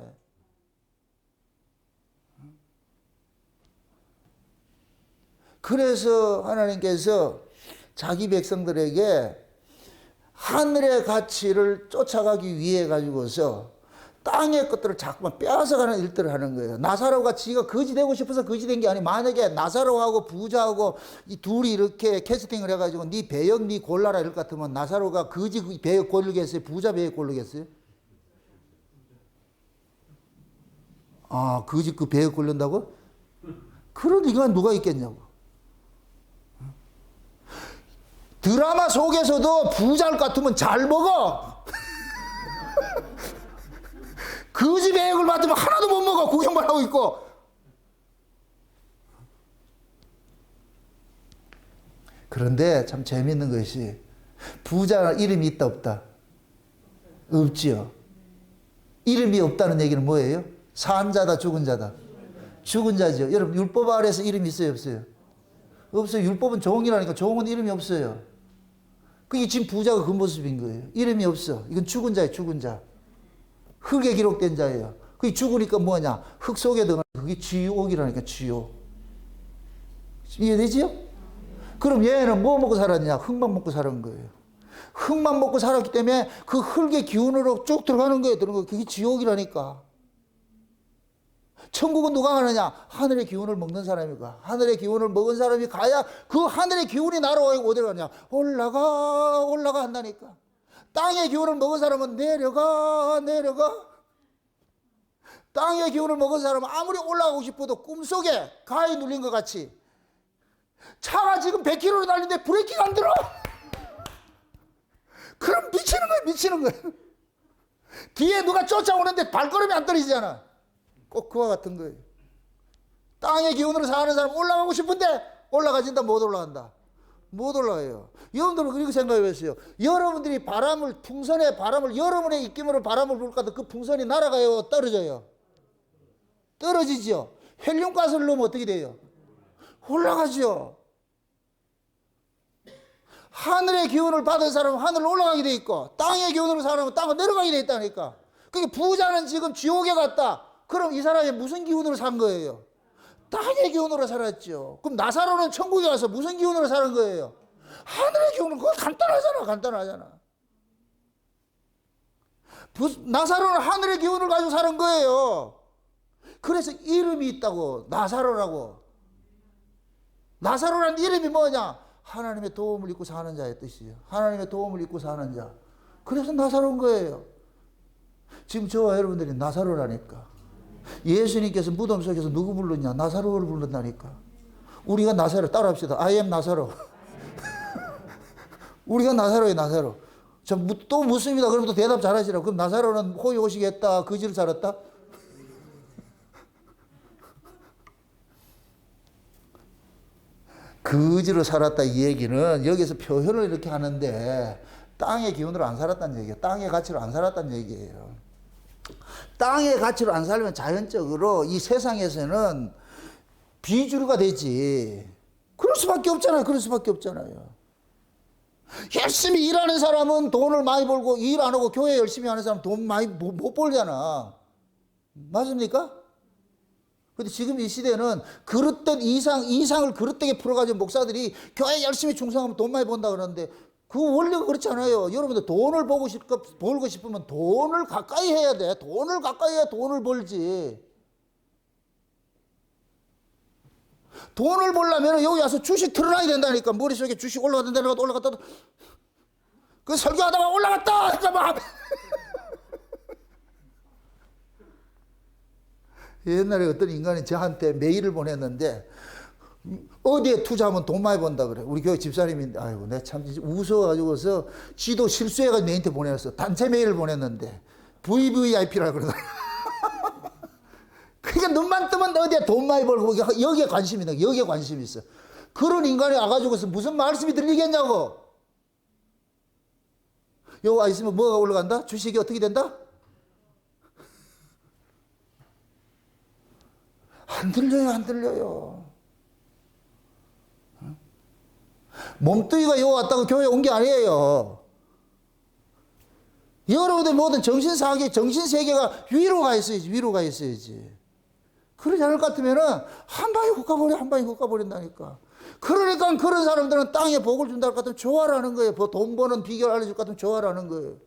그래서 하나님께서 자기 백성들에게 하늘의 가치를 쫓아가기 위해 가지고서 땅의 것들을 자꾸만 빼앗아가는 일들을 하는 거예요. 나사로가 지가 거지 되고 싶어서 거지 된 게 아니, 만약에 나사로하고 부자하고 이 둘이 이렇게 캐스팅을 해가지고 네 배역 네 골라라 이럴 것 같으면 나사로가 거지 배역 고르겠어요? 부자 배역 고르겠어요? 아, 거지 그 배역 고른다고? 그런 리가 누가 있겠냐고. 드라마 속에서도 부자일 것 같으면 잘 먹어. 거지 배역을 받으면 하나도 못 먹어. 구경만 하고 있고. 그런데 참 재밌는 것이 부자 이름이 있다 없다? 없지요. 이름이 없다는 얘기는 뭐예요? 산 자다 죽은 자다? 죽은 자죠. 여러분 율법 아래에서 이름이 있어요 없어요? 없어요. 율법은 종이라니까. 종은 이름이 없어요. 그게 지금 부자가 그 모습인 거예요. 이름이 없어. 이건 죽은 자예요. 죽은 자. 흙에 기록된 자예요. 그게 죽으니까 뭐냐? 흙 속에 들어가는 그게 지옥이라니까. 지옥. 이해되지요? 그럼 얘는 뭐 먹고 살았냐? 흙만 먹고 살은 거예요. 흙만 먹고 살았기 때문에 그 흙의 기운으로 쭉 들어가는 거예요. 그게 지옥이라니까. 천국은 누가 가느냐? 하늘의 기운을 먹는 사람이가. 하늘의 기운을 먹은 사람이 가야 그 하늘의 기운이 날아오고 어디로 가냐? 올라가 한다니까. 땅의 기운을 먹은 사람은 내려가. 땅의 기운을 먹은 사람은 아무리 올라가고 싶어도 꿈속에 가에 눌린 것 같이 차가 지금 100km로 달리는데 브레이크가 안 들어. 그럼 미치는 거예요. 뒤에 누가 쫓아오는데 발걸음이 안 떨어지잖아. 꼭 그와 같은 거예요. 땅의 기운으로 사는 사람 올라가고 싶은데 올라가진다 못 올라간다. 못 올라가요. 여러분들은 그렇게 생각해 보세요. 여러분들이 풍선의 바람을 여러분의 입김으로 바람을 불 것 같아. 그 풍선이 날아가요? 떨어져요? 떨어지죠. 헬륨가스를 넣으면 어떻게 돼요? 올라가죠. 하늘의 기운을 받은 사람은 하늘로 올라가게 돼 있고 땅의 기운으로 사람은 땅을 내려가게 돼 있다니까. 그게 부자는 지금 지옥에 갔다. 그럼 이 사람이 무슨 기운으로 산 거예요? 땅의 기운으로 살았죠. 그럼 나사로는 천국에 가서 무슨 기운으로 사는 거예요? 하늘의 기운은 그거 간단하잖아. 나사로는 하늘의 기운을 가지고 사는 거예요. 그래서 이름이 있다고. 나사로라고. 나사로라는 이름이 뭐냐? 하나님의 도움을 입고 사는 자의 뜻이에요. 하나님의 도움을 입고 사는 자. 그래서 나사로인 거예요. 지금 저와 여러분들이 나사로라니까. 예수님께서 무덤 속에서 누구 불렀냐? 나사로를 부른다니까. 우리가 나사로 따라합시다. I am 나사로. 우리가 나사로예요. 나사로. 또 묻습니다. 그럼 또 대답 잘하시라고. 그럼 나사로는 호의 오시겠다. 거지를 살았다? 거지로 살았다 이 얘기는 여기서 표현을 이렇게 하는데 땅의 기운으로 안 살았다는 얘기예요. 땅의 가치로 안 살았다는 얘기예요. 땅의 가치로 안 살면 자연적으로 이 세상에서는 비주류가 되지. 그럴 수밖에 없잖아요. 열심히 일하는 사람은 돈을 많이 벌고 일 안 하고 교회 열심히 하는 사람은 돈 많이 못 벌잖아. 맞습니까? 근데 지금 이 시대는 그릇된 이상을 그릇되게 풀어가지고 목사들이 교회 열심히 충성하면 돈 많이 번다 그러는데 그 원리가 그렇지 않아요. 여러분들 돈을 벌고 싶으면 돈을 가까이 해야 돼. 돈을 가까이 해야 돈을 벌지. 돈을 벌려면 여기 와서 주식 틀어놔야 된다니까. 머릿속에 주식 올라갔다 내려갔다 그 설교하다가 올라갔다. 그러니까 막 옛날에 어떤 인간이 저한테 메일을 보냈는데 어디에 투자하면 돈 많이 번다 그래. 우리 교회 집사님인데 아이고 내가 참 무서워가지고서 지도 실수해가지고 내한테 보냈어. 단체 메일을 보냈는데 VVIP라 그러더라. 그러니까 눈만 뜨면 어디에 돈 많이 벌고 여기에 관심이 있는 여기에 관심이 있어. 그런 인간이 와가지고서 무슨 말씀이 들리겠냐고. 여기 와 있으면 뭐가 올라간다? 주식이 어떻게 된다? 안 들려요, 안 들려요. 몸뚱이가 여기 왔다고 교회 온 게 아니에요. 여러분들 모든 정신사계, 정신세계가 위로 가 있어야지, 위로 가 있어야지. 그러지 않을 것 같으면은 한 방에 훅 가버려, 한 방에 훅 가버린다니까. 그러니까 그런 사람들은 땅에 복을 준다 할 것 같으면 좋아라는 거예요. 돈 버는 비결 알려줄 것 같으면 좋아라는 거예요.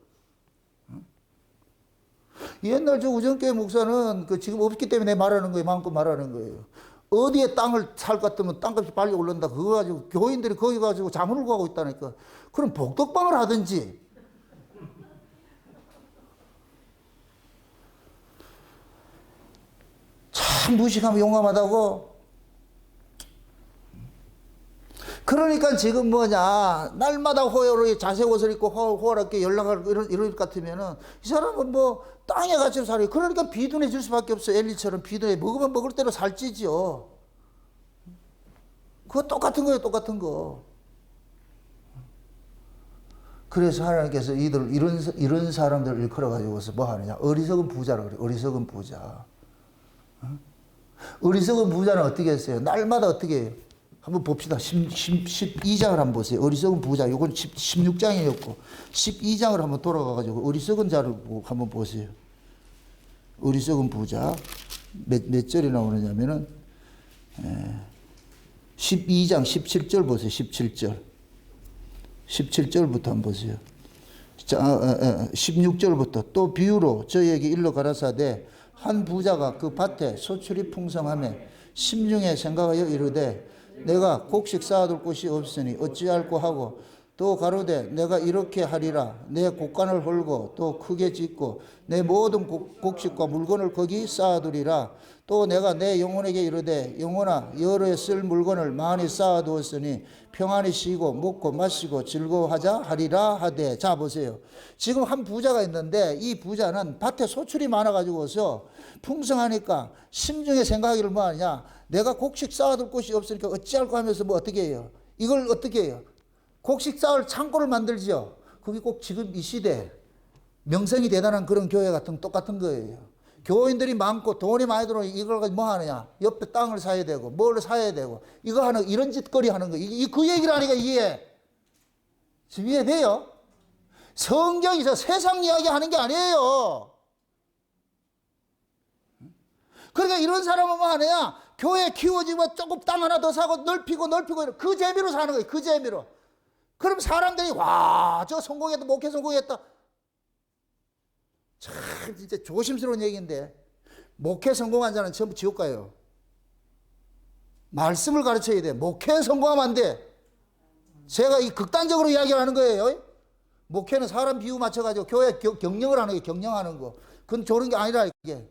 옛날 저 우정교회 목사는 그 지금 없기 때문에 말하는 거예요. 마음껏 말하는 거예요. 어디에 땅을 살 것 같으면 땅값이 빨리 오른다. 그거 가지고 교인들이 거기 가지고 자문을 구하고 있다니까. 그럼 복덕방을 하든지. 참 무식하면 용감하다고. 그러니까 지금 뭐냐, 날마다 호요로 자색 옷을 입고 호화롭게 연락하고 이럴 것 같으면은 이 사람은 뭐 땅의 가치로 살아요. 그러니까 비둔해질 수밖에 없어. 엘리처럼 비둔해. 먹으면 먹을 대로 살찌지요. 그거 똑같은 거예요, 똑같은 거. 그래서 하나님께서 이런 사람들을 일컬어가지고서 뭐 하느냐. 어리석은 부자라 그래요. 어리석은 부자. 어리석은 부자는 어떻게 했어요? 날마다 어떻게 해요? 한번 봅시다. 12장을 한번 보세요. 어리석은 부자. 이건 16장이었고 12장을 한번 돌아가가지고 어리석은 자를 한번 보세요. 어리석은 부자 몇 절이 나오느냐면은 12장 17절 보세요. 17절부터 한번 보세요. 자, 16절부터 또 비유로 저에게 일러 가라사대 한 부자가 그 밭에 소출이 풍성하매 심중에 생각하여 이르되 내가 곡식 쌓아둘 곳이 없으니 어찌할꼬 하고 또 가로되 내가 이렇게 하리라 내 곡간을 헐고 또 크게 짓고 내 모든 곡식과 물건을 거기 쌓아두리라 또 내가 내 영혼에게 이르되 영혼아 여러에 쓸 물건을 많이 쌓아두었으니 평안히 쉬고 먹고 마시고 즐거워하자 하리라 하되. 자 보세요. 지금 한 부자가 있는데 이 부자는 밭에 소출이 많아가지고서 풍성하니까 심중에 생각하기를 뭐 하냐. 내가 곡식 쌓아둘 곳이 없으니까 어찌할까 하면서 뭐 어떻게 해요. 이걸 어떻게 해요. 곡식 쌓을 창고를 만들지요. 그게 꼭 지금 이 시대 명성이 대단한 그런 교회 같은 똑같은 거예요. 교인들이 많고 돈이 많이 들어오니 이걸 가지고 뭐 하느냐. 옆에 땅을 사야 되고 뭘 사야 되고 이거 하는 이런 짓거리 하는 거. 그 얘기를 하니까 이해. 지금 이해돼요? 성경에서 세상 이야기 하는 게 아니에요. 그러니까 이런 사람은 뭐 하느냐. 교회 키워지고 조금 땅 하나 더 사고 넓히고 그 재미로 사는 거예요. 그 재미로. 그럼 사람들이 와, 저 성공했다, 목회 성공했다. 참 진짜 조심스러운 얘기인데 목회 성공한 자는 전부 지옥 가요. 말씀을 가르쳐야 돼. 목회 성공하면 안 돼. 제가 이 극단적으로 이야기하는 거예요. 목회는 사람 비유 맞춰가지고 교회 경영을 하는 게 경영하는 거. 그건 좋은 게 아니라 이게.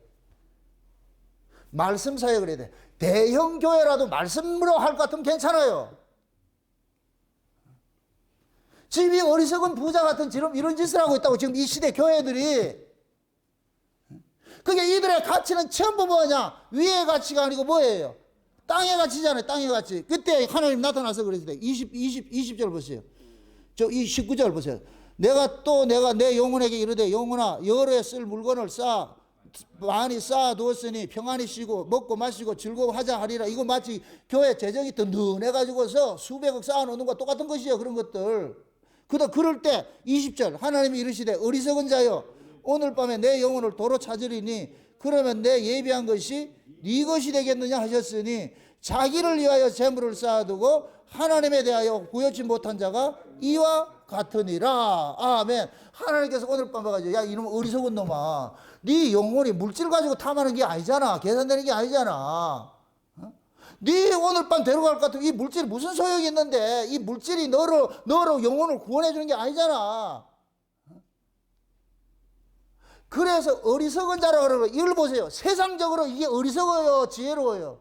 말씀 사역을 해야 돼. 대형 교회라도 말씀으로 할 것 같으면 괜찮아요. 지금 이 어리석은 부자 같은 지금 이런 짓을 하고 있다고 지금 이 시대 교회들이. 그게 이들의 가치는 전부 뭐냐? 위의 가치가 아니고 뭐예요? 땅의 가치잖아요. 땅의 가치. 그때 하나님 나타나서 그랬을 때 20절 보세요. 저 이 19절 보세요. 내가 내 영혼에게 이르되 영혼아 여러에 쓸 물건을 많이 쌓아두었으니 평안히 쉬고 먹고 마시고 즐거워하자 하리라. 이거 마치 교회 재정이 든든해가지고서 수백억 쌓아놓는 것과 똑같은 것이에요. 그런 것들. 그럴 때 20절 하나님이 이르시되 어리석은 자여 오늘 밤에 내 영혼을 도로 찾으리니 그러면 내 예비한 것이 네 것이 되겠느냐 하셨으니 자기를 위하여 재물을 쌓아두고 하나님에 대하여 구여치 못한 자가 이와 같으니라. 아멘. 하나님께서 오늘 밤에 가지고 야 이놈 어리석은 놈아 네 영혼이 물질 가지고 탐하는 게 아니잖아. 계산되는 게 아니잖아. 네 오늘 밤 데려갈 것 같으면 이 물질이 무슨 소용이 있는데 이 물질이 너로 영혼을 구원해 주는 게 아니잖아. 그래서 어리석은 자라 그러는 거예요. 이걸 보세요. 세상적으로 이게 어리석어요, 지혜로워요?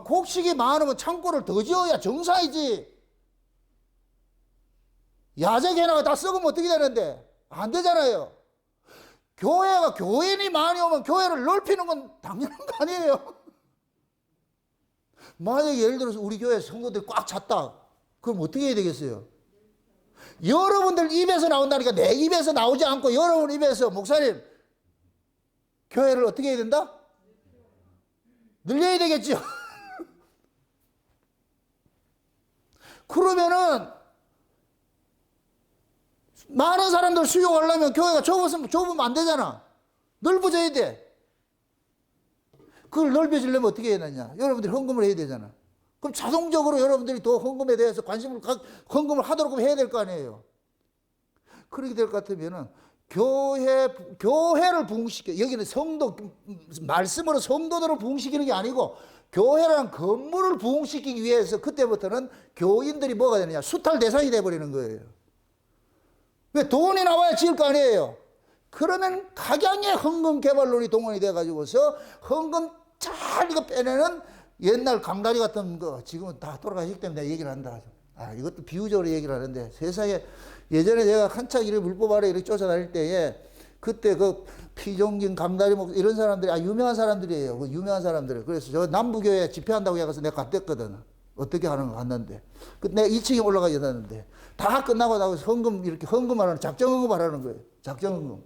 곡식이 많으면 창고를 더 지어야 정상이지. 야적해놔가 다 썩으면 어떻게 되는데? 안 되잖아요. 교회가 교인이 많이 오면 교회를 넓히는 건 당연한 거 아니에요? 만약에 예를 들어서 우리 교회 성도들이 꽉 찼다. 그럼 어떻게 해야 되겠어요? 여러분들 입에서 나온다니까 내 입에서 나오지 않고 여러분 입에서 목사님 교회를 어떻게 해야 된다? 늘려야 되겠죠. 그러면은 많은 사람들 수용하려면 교회가 좁으면 안 되잖아. 넓어져야 돼. 그걸 넓혀지려면 어떻게 해야 되냐? 여러분들이 헌금을 해야 되잖아. 그럼 자동적으로 여러분들이 더 헌금에 대해서 헌금을 하도록 해야 될 거 아니에요. 그렇게 될 것 같으면은 교회를 부흥시켜. 여기는 말씀으로 성도들을 부흥시키는 게 아니고 교회라는 건물을 부흥시키기 위해서 그때부터는 교인들이 뭐가 되느냐? 수탈 대상이 돼버리는 거예요. 왜? 돈이 나와야 지을 거 아니에요. 그러면 각양의 헌금 개발론이 동원이 돼가지고서 헌금 잘 이거 빼내는 옛날 강다리 같은 거 지금은 다 돌아가시기 때문에 내가 얘기를 한다. 이것도 비유적으로 얘기를 하는데 세상에 예전에 제가 한창 이렇게 물법 아래 이렇게 쫓아다닐 때에 그때 그 피종진 강다리 이런 사람들이 유명한 사람들이에요. 유명한 사람들. 그래서 저 남부교회 집회한다고 해서 내가 갔댔거든. 어떻게 하는 거 갔는데. 내가 2층에 올라가 있었는데 다 끝나고 나서 헌금하라는 작정헌금 하라는 거예요. 작정헌금.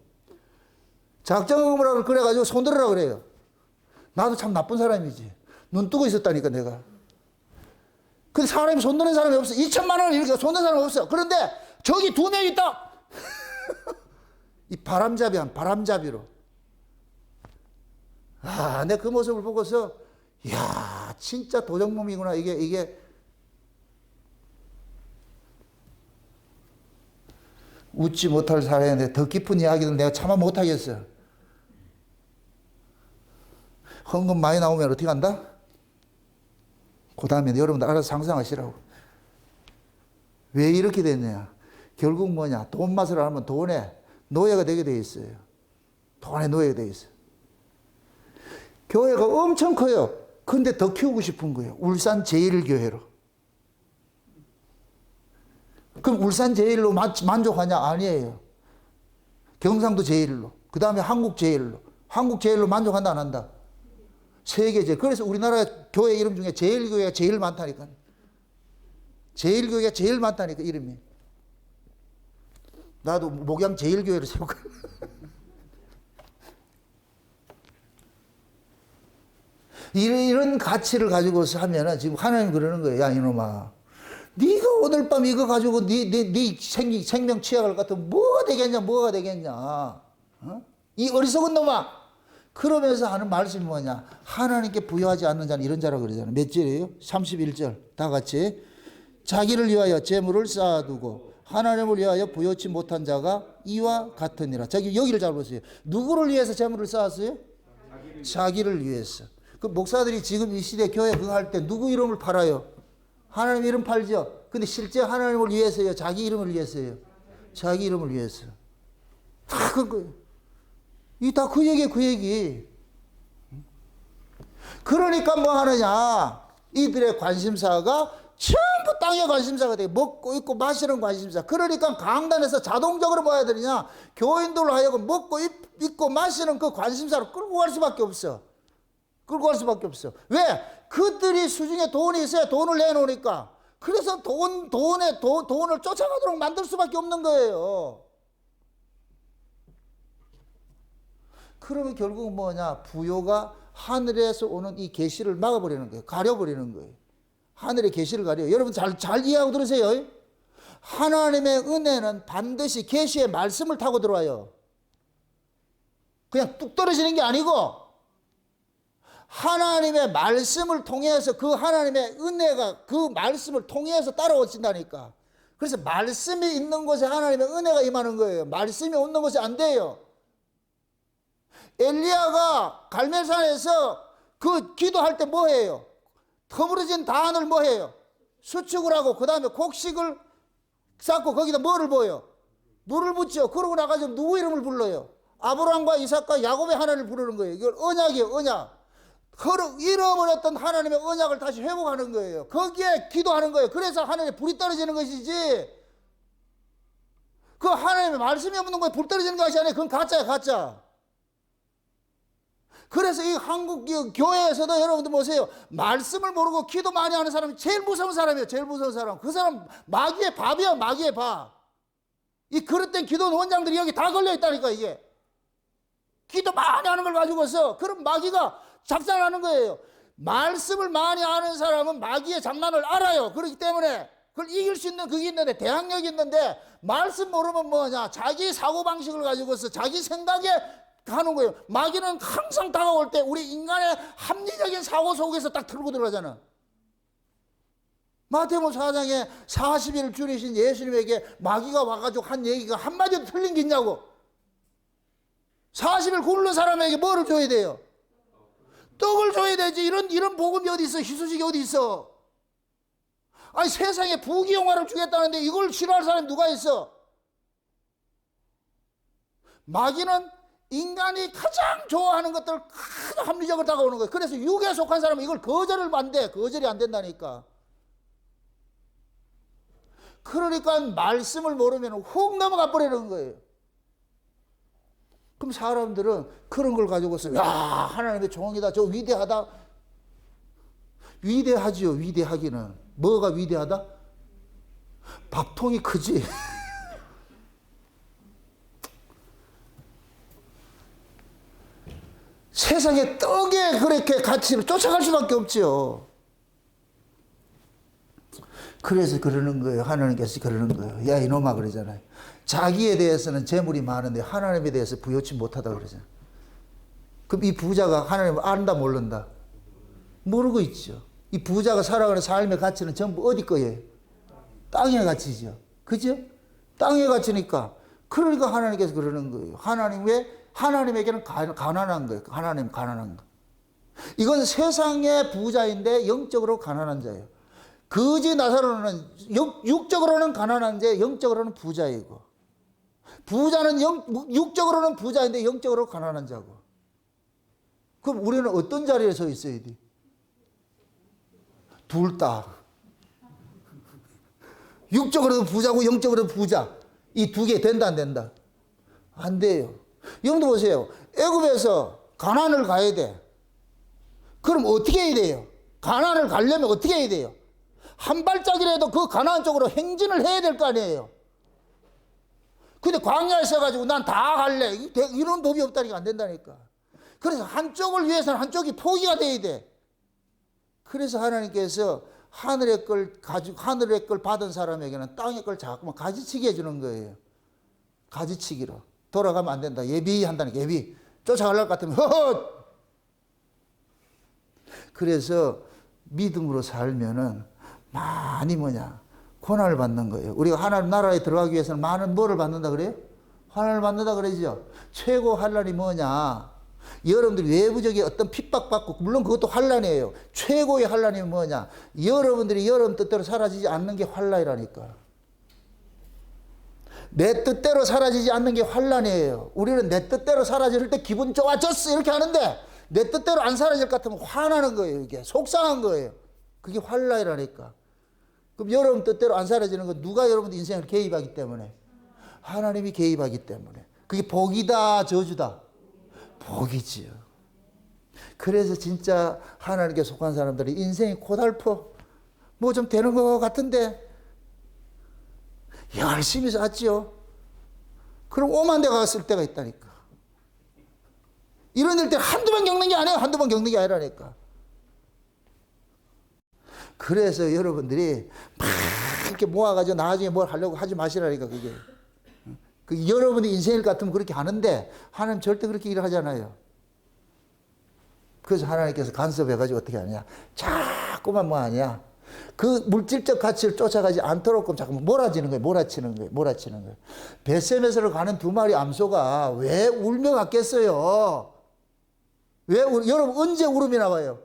작정헌금을 하고 그래가지고 손 들으라 그래요. 나도 참 나쁜 사람이지. 눈 뜨고 있었다니까 내가. 근데 사람이 손 드는 사람이 없어. 2천만 원을 이렇게 손 드는 사람이 없어. 그런데 저기 2명 있다. 이 바람잡이로. 내가 그 모습을 보고서 이야 진짜 도적놈이구나. 이게 웃지 못할 사례인데 더 깊은 이야기는 내가 차마 못하겠어. 헌금 많이 나오면 어떻게 한다? 그 다음에 여러분들 알아서 상상하시라고. 왜 이렇게 됐냐? 결국 뭐냐? 돈 맛을 알면 돈에 노예가 되게 돼 있어요. 돈에 노예가 돼 있어요. 교회가 엄청 커요. 근데 더 키우고 싶은 거예요. 울산 제1교회로. 그럼 울산 제1로 만족하냐? 아니에요. 경상도 제1로. 그 다음에 한국 제1로. 한국 제1로 만족한다 안 한다? 세계 제일. 그래서 우리나라 교회 이름 중에 제1교회가 제일 많다니까. 제1교회가 제일 많다니까 이름이. 나도 목양 제1교회를 세울까. 이런 가치를 가지고서 하면은 지금 하나님 그러는 거예요. 야 이놈아, 네가 오늘 밤 이거 가지고 네 생명 취약할 것 같으면 뭐가 되겠냐? 어? 이 어리석은 놈아. 그러면서 하는 말씀이 뭐냐? 하나님께 부여하지 않는 자는 이런 자라고 그러잖아요. 몇 절이에요? 31절. 다 같이. 자기를 위하여 재물을 쌓아두고 하나님을 위하여 부여치 못한 자가 이와 같으니라. 여기를 잘 보세요. 누구를 위해서 재물을 쌓았어요? 자기를 위해서. 그 목사들이 지금 이 시대 교회 그거 할 때 누구 이름을 팔아요? 하나님 이름 팔죠. 근데 실제 하나님을 위해서요? 자기 이름을 위해서요? 자기 이름을 위해서. 다 그거예요. 이 다 그 얘기예요, 그 얘기. 그러니까 뭐 하느냐? 이들의 관심사가 전부 땅의 관심사가 돼. 먹고 입고 마시는 관심사. 그러니까 강단에서 자동적으로 뭐 해야 되느냐? 교인들로 하여금 먹고 입고 마시는 그 관심사로 끌고 갈 수밖에 없어. 끌고 갈 수밖에 없어. 왜? 그들이 수중에 돈이 있어야 돈을 내놓으니까. 그래서 돈을 쫓아가도록 만들 수밖에 없는 거예요. 그러면 결국 뭐냐? 부요가 하늘에서 오는 이 계시를 막아버리는 거예요. 가려버리는 거예요. 하늘의 계시를 가려요. 여러분 잘 이해하고 들으세요. 하나님의 은혜는 반드시 계시의 말씀을 타고 들어와요. 그냥 뚝 떨어지는 게 아니고 하나님의 말씀을 통해서 그 하나님의 은혜가 그 말씀을 통해서 따라오신다니까. 그래서 말씀이 있는 곳에 하나님의 은혜가 임하는 거예요. 말씀이 없는 곳에 안 돼요. 엘리야가 갈멜산에서 그 기도할 때 뭐 해요? 허물어진 단을 뭐 해요? 수축을 하고 그 다음에 곡식을 쌓고 거기다 뭐를 보여요? 물을 붓죠. 그러고 나가지고 누구 이름을 불러요? 아브라함과 이삭과 야곱의 하나님을 부르는 거예요. 이걸 언약이에요, 언약. 잃어버렸던 하나님의 언약을 다시 회복하는 거예요. 거기에 기도하는 거예요. 그래서 하늘에 불이 떨어지는 것이지, 그 하나님의 말씀이 없는 거에 불 떨어지는 것이 아니에요. 그건 가짜야, 가짜. 그래서 이 한국 교회에서도 여러분들 보세요. 말씀을 모르고 기도 많이 하는 사람이 제일 무서운 사람이에요. 제일 무서운 사람. 그 사람 마귀의 밥이야, 마귀의 밥. 이 그릇된 기도 원장들이 여기 다 걸려 있다니까, 이게. 기도 많이 하는 걸 가지고서 그럼 마귀가 작살나는 거예요. 말씀을 많이 아는 사람은 마귀의 장난을 알아요. 그렇기 때문에 그걸 이길 수 있는 그게 있는데, 대항력이 있는데, 말씀 모르면 뭐냐, 자기 사고방식을 가지고서 자기 생각에 가는 거예요. 마귀는 항상 다가올 때 우리 인간의 합리적인 사고 속에서 딱 들고 들어가잖아. 마태복음 4장에 40일 줄이신 예수님에게 마귀가 와가지고 한 얘기가 한마디도 틀린 게 있냐고. 40일 굶는 사람에게 뭐를 줘야 돼요? 떡을 줘야 되지. 이런 복음이 어디 있어? 희소식이 어디 있어? 아니, 세상에 부귀영화를 주겠다는데 이걸 싫어할 사람이 누가 있어? 마귀는 인간이 가장 좋아하는 것들을 가장 합리적으로 다가오는 거예요. 그래서 육에 속한 사람은 이걸 거절을 안 돼. 거절이 안 된다니까. 그러니까 말씀을 모르면 훅 넘어가 버리는 거예요. 그럼 사람들은 그런 걸 가지고서, 야, 하나님의 종이다, 저 위대하다. 위대하지요, 위대하기는. 뭐가 위대하다? 밥통이 크지. 세상에 떡에 그렇게 가치를 쫓아갈 수밖에 없죠. 그래서 그러는 거예요. 하나님께서 그러는 거예요. 야, 이놈아, 그러잖아요. 자기에 대해서는 재물이 많은데 하나님에 대해서 부여치 못하다 그러잖아요. 그럼 이 부자가 하나님을 안다, 모른다? 모르고 있죠. 이 부자가 살아가는 삶의 가치는 전부 어디 거예요? 땅의 가치죠. 그죠? 땅의 가치니까. 그러니까 하나님께서 그러는 거예요. 하나님에게는 가난한 거예요. 하나님 가난한 거. 이건 세상의 부자인데 영적으로 가난한 자예요. 거지 나사로는 육적으로는 가난한 자, 영적으로는 부자이고, 부자는 육적으로는 부자인데 영적으로 가난한 자고. 그럼 우리는 어떤 자리에 서 있어야 돼? 둘 다. 육적으로도 부자고 영적으로도 부자. 이 두 개 된다, 안 된다? 안 돼요. 여러분들 보세요. 애굽에서 가나안을 가야 돼. 그럼 어떻게 해야 돼요? 가나안을 가려면 어떻게 해야 돼요? 한 발짝이라도 그 가나안 쪽으로 행진을 해야 될 거 아니에요. 근데 광야에 서가지고 난 다 갈래. 이런 법이 없다니까 안 된다니까. 그래서 한쪽을 위해서는 한쪽이 포기가 돼야 돼. 그래서 하나님께서 하늘의 걸 받은 사람에게는 땅의 걸 자꾸만 가지치기 해주는 거예요. 가지치기로. 돌아가면 안 된다. 예비한다니까, 예비. 쫓아가려고 같으면, 허헛! 그래서 믿음으로 살면은 많이 고난을 받는 거예요. 우리가 하나님 나라에 들어가기 위해서는 많은 뭐를 받는다 그래요? 환난을 받는다 그러죠. 최고 환난이 뭐냐? 여러분들이 외부적인 어떤 핍박받고, 물론 그것도 환난이에요. 최고의 환난이 뭐냐? 여러분들이 여러분 뜻대로 사라지지 않는 게 환난이라니까. 내 뜻대로 사라지지 않는 게 환난이에요. 우리는 내 뜻대로 사라질 때 기분 좋아졌어 이렇게 하는데, 내 뜻대로 안 사라질 것 같으면 화나는 거예요. 이게 속상한 거예요. 그게 환난이라니까. 그럼 여러분 뜻대로 안 사라지는 건 누가 여러분 인생을 개입하기 때문에? 하나님이 개입하기 때문에. 그게 복이다, 저주다? 복이지요. 그래서 진짜 하나님께 속한 사람들이 인생이 고달퍼, 뭐 좀 되는 것 같은데 열심히 샀지요. 그럼 오만 대 갔을 때가 있다니까. 이런 일 때 한두 번 겪는 게 아니에요. 한두 번 겪는 게 아니라니까. 그래서 여러분들이 막 이렇게 모아가지고 나중에 뭘 하려고 하지 마시라니까, 그게. 여러분의 인생일 같으면 그렇게 하는데, 하나님 절대 그렇게 일을 하잖아요. 그래서 하나님께서 간섭해가지고 어떻게 하냐. 자꾸만 뭐 하냐. 그 물질적 가치를 쫓아가지 않도록 자꾸 몰아치는 거예요. 벳세메스를 가는 두 마리 암소가 왜 울며 갔겠어요? 여러분, 언제 울음이 나와요?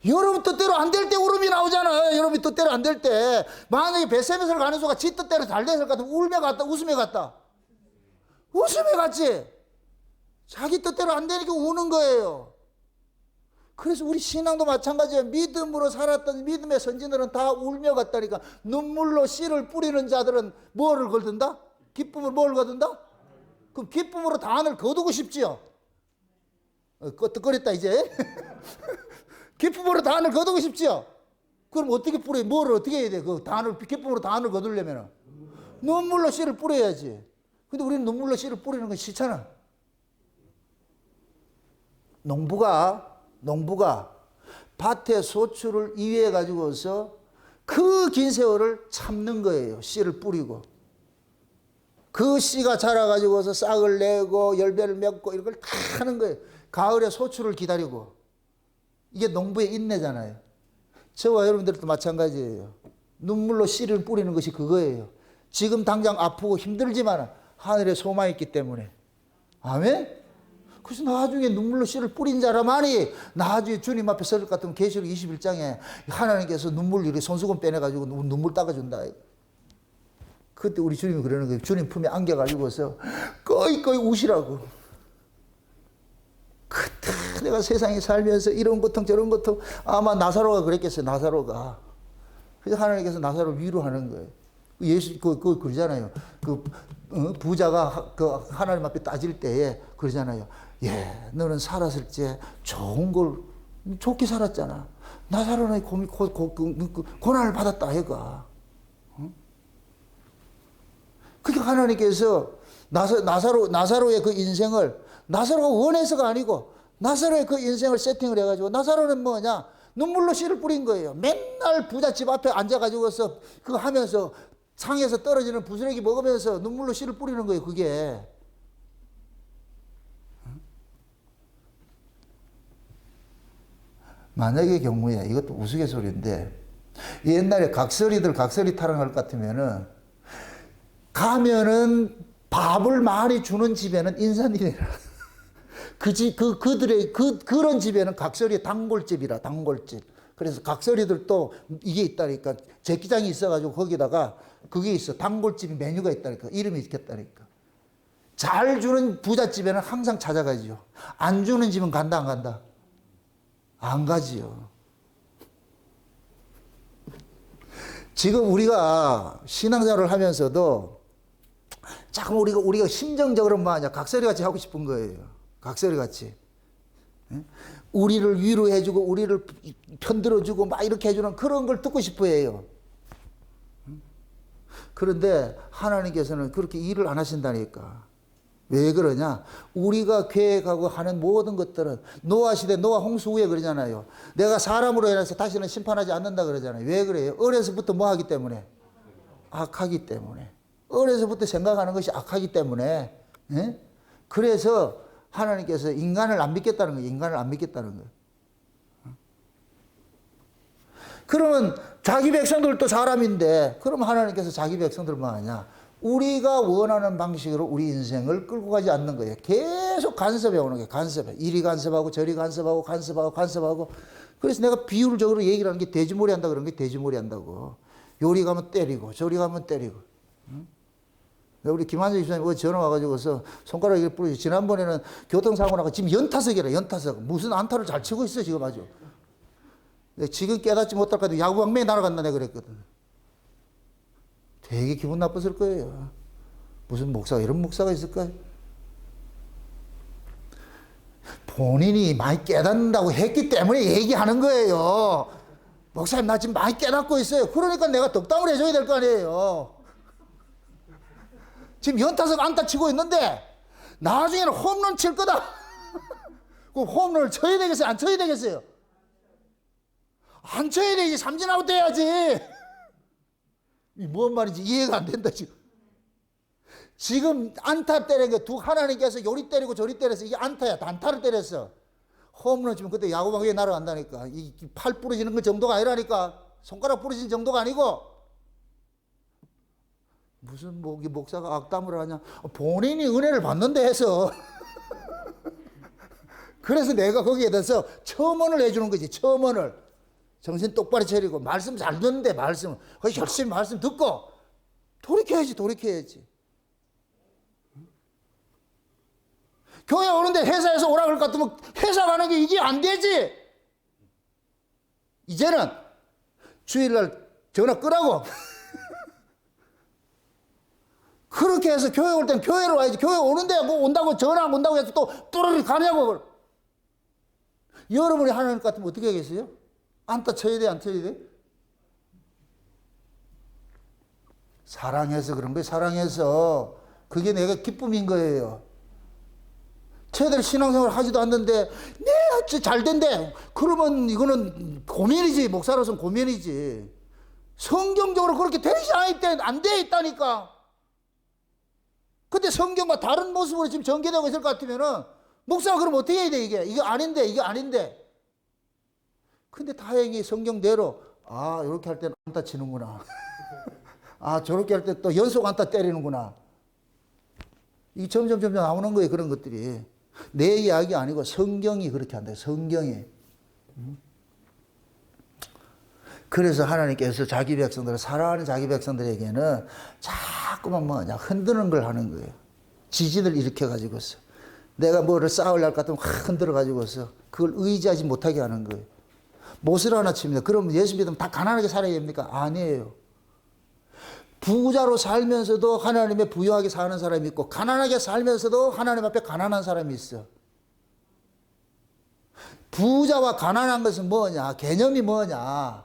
여러분 뜻대로 안 될 때 울음이 나오잖아요. 여러분 뜻대로 안 될 때. 만약에 베세메스를 가는 수가 지 뜻대로 잘 됐을 것 같으면 울며 갔다, 웃음에 갔다. 웃음에 갔지. 자기 뜻대로 안 되니까 우는 거예요. 그래서 우리 신앙도 마찬가지예요. 믿음으로 살았던 믿음의 선진들은 다 울며 갔다니까. 눈물로 씨를 뿌리는 자들은 뭐를 거둔다? 기쁨으로 뭘 거둔다? 그럼 기쁨으로 단을 거두고 싶지요. 끄떡거렸다 이제. 기쁨으로 단을 거두고 싶지요. 그럼 어떻게 뿌려? 뭘 어떻게 해야 돼? 그 단을 기쁨으로 단을 거두려면 눈물로 씨를 뿌려야지. 근데 우리는 눈물로 씨를 뿌리는 건 싫잖아. 농부가 밭에 소출을 이외해 가지고서 그 긴 세월을 참는 거예요. 씨를 뿌리고. 그 씨가 자라가지고서 싹을 내고 열매를 맺고 이런 걸 다 하는 거예요. 가을에 소출을 기다리고. 이게 농부의 인내잖아요. 저와 여러분들도 마찬가지예요. 눈물로 씨를 뿌리는 것이 그거예요. 지금 당장 아프고 힘들지만 하늘에 소망이 있기 때문에. 아멘? 그래서 나중에 눈물로 씨를 뿌린 자라만이 나중에 주님 앞에 설 것 같으면 계시록 21장에 하나님께서 눈물 이렇게 손수건 빼내가지고 눈물 닦아준다. 그때 우리 주님이 그러는 거예요. 주님 품에 안겨가지고서 꺼이꺼이 우시라고. 그때 내가 세상에 살면서 이런 고통 저런 고통 아마 나사로가 그랬겠어요. 나사로가. 그래서 하나님께서 나사로를 위로하는 거예요. 예수 그러잖아요. 부자가 하나님 앞에 따질 때에 그러잖아요. 예, 너는 살았을 때 좋은 걸 좋게 살았잖아. 나사로는 고난을 받았다 얘가. 그러니까 하나님께서 나사로의 그 인생을 나사로가 원해서가 아니고 나사로의 그 인생을 세팅을 해가지고 나사로는 뭐냐 눈물로 씨를 뿌린 거예요. 맨날 부잣집 앞에 앉아가지고서 그거 하면서 상에서 떨어지는 부스러기 먹으면서 눈물로 씨를 뿌리는 거예요. 그게. 만약의 경우에 이것도 우스갯소리인데 옛날에 각설이 타령할 것 같으면은 가면은 밥을 많이 주는 집에는 인산이래라. 그런 집에는 각설이 단골집이라, 단골집. 그래서 각설이들도 이게 있다니까. 제기장이 있어가지고 거기다가 그게 있어. 단골집 메뉴가 있다니까. 이름이 있겠다니까. 잘 주는 부잣집에는 항상 찾아가지요. 안 주는 집은 간다, 안 간다? 안 가지요. 지금 우리가 신앙생활을 하면서도 자꾸 우리가 심정적으로 뭐하냐. 각설이같이 하고 싶은 거예요. 각설이같이. 우리를 위로해주고 우리를 편들어주고 막 이렇게 해주는 그런 걸 듣고 싶어 해요. 그런데 하나님께서는 그렇게 일을 안 하신다니까. 왜 그러냐? 우리가 계획하고 하는 모든 것들은 노아 시대 노아 홍수 후에 그러잖아요. 내가 사람으로 인해서 다시는 심판하지 않는다 그러잖아요. 왜 그래요? 어려서부터 뭐 하기 때문에? 악하기 때문에. 어려서부터 생각하는 것이 악하기 때문에. 예? 그래서 하나님께서 인간을 안 믿겠다는 거예요. 인간을 안 믿겠다는 거예요. 그러면 자기 백성들도 사람인데 그럼 하나님께서 자기 백성들만 하냐? 우리가 원하는 방식으로 우리 인생을 끌고 가지 않는 거예요. 계속 간섭해 오는 거예요. 간섭해. 이리 간섭하고 저리 간섭하고. 그래서 내가 비율적으로 얘기를 하는 게 돼지머리 한다 그런 게 돼지머리 한다고. 요리 가면 때리고 저리 가면 때리고. 응? 우리 김한정 집사님 전화 와가지고서 손가락 이렇게 부르지. 지난번에는 교통사고 나고 지금 연타석이라 연타석. 무슨 안타를 잘 치고 있어 지금 아주. 지금 깨닫지 못할 것 같아. 야구방맹이 날아간다 내가 그랬거든. 되게 기분 나빴을 거예요. 무슨 목사가 이런 목사가 있을까요? 본인이 많이 깨닫는다고 했기 때문에 얘기하는 거예요. 목사님 나 지금 많이 깨닫고 있어요. 그러니까 내가 덕담을 해줘야 될 거 아니에요. 지금 연타석 안타 치고 있는데 나중에는 홈런 칠 거다. 그럼 홈런을 쳐야 되겠어요? 안 쳐야 되겠어요? 안 쳐야 되지. 삼진아웃 돼야지. 뭔 말인지 이해가 안 된다 지금. 지금 안타 때린 게 하나님께서 요리 때리고 저리 때려서 이게 안타야. 단타를 때렸어. 홈런 치면 그때 야구방 위에 날아간다니까. 이 팔 부러지는 그 정도가 아니라니까. 손가락 부러지는 정도가 아니고. 무슨 목사가 악담을 하냐. 본인이 은혜를 받는데 해서. 그래서 내가 거기에 대해서 첨언을 해주는 거지. 첨언을. 정신 똑바로 차리고 말씀 잘 듣는데 말씀 열심히 말씀 듣고 돌이켜야지. 교회 오는데 회사에서 오라 그럴 것 같으면 회사 가는 게 이게 안 되지. 이제는 주일날 전화 끄라고. 그렇게 해서 교회 올 땐 교회로 와야지. 교회 오는데 뭐 온다고 전화 안 온다고 해서 또 뚜루리 가냐고. 여러분이 하나님 같으면 어떻게 하겠어요? 안타 쳐야 돼, 안 쳐야 돼? 사랑해서 그런 거예요. 사랑해서. 그게 내가 기쁨인 거예요. 쟤들 신앙생활 하지도 않는데 네, 잘 된대. 그러면 이거는 고민이지. 목사로서는 고민이지. 성경적으로 그렇게 되지 않을 때 안 돼 있다니까. 근데 성경과 다른 모습으로 지금 전개되고 있을 것 같으면은 목사가 그럼 어떻게 해야 돼 이게? 이게 아닌데. 근데 다행히 성경대로 이렇게 할 때는 안타 치는구나. 저렇게 할 때 또 연속 안타 때리는구나. 이게 점점 나오는 거예요. 그런 것들이. 내 이야기 아니고 성경이 그렇게 한다. 성경이. 그래서 하나님께서 자기 백성들을 사랑하는 자기 백성들에게는 자꾸만 흔드는 걸 하는 거예요. 지진을 일으켜가지고서. 내가 뭐를 싸우려 할 것 같으면 확 흔들어가지고서 그걸 의지하지 못하게 하는 거예요. 못을 하나 칩니다. 그럼 예수 믿으면 다 가난하게 살아야 됩니까? 아니에요. 부자로 살면서도 하나님의 부유하게 사는 사람이 있고 가난하게 살면서도 하나님 앞에 가난한 사람이 있어. 부자와 가난한 것은 뭐냐? 개념이 뭐냐?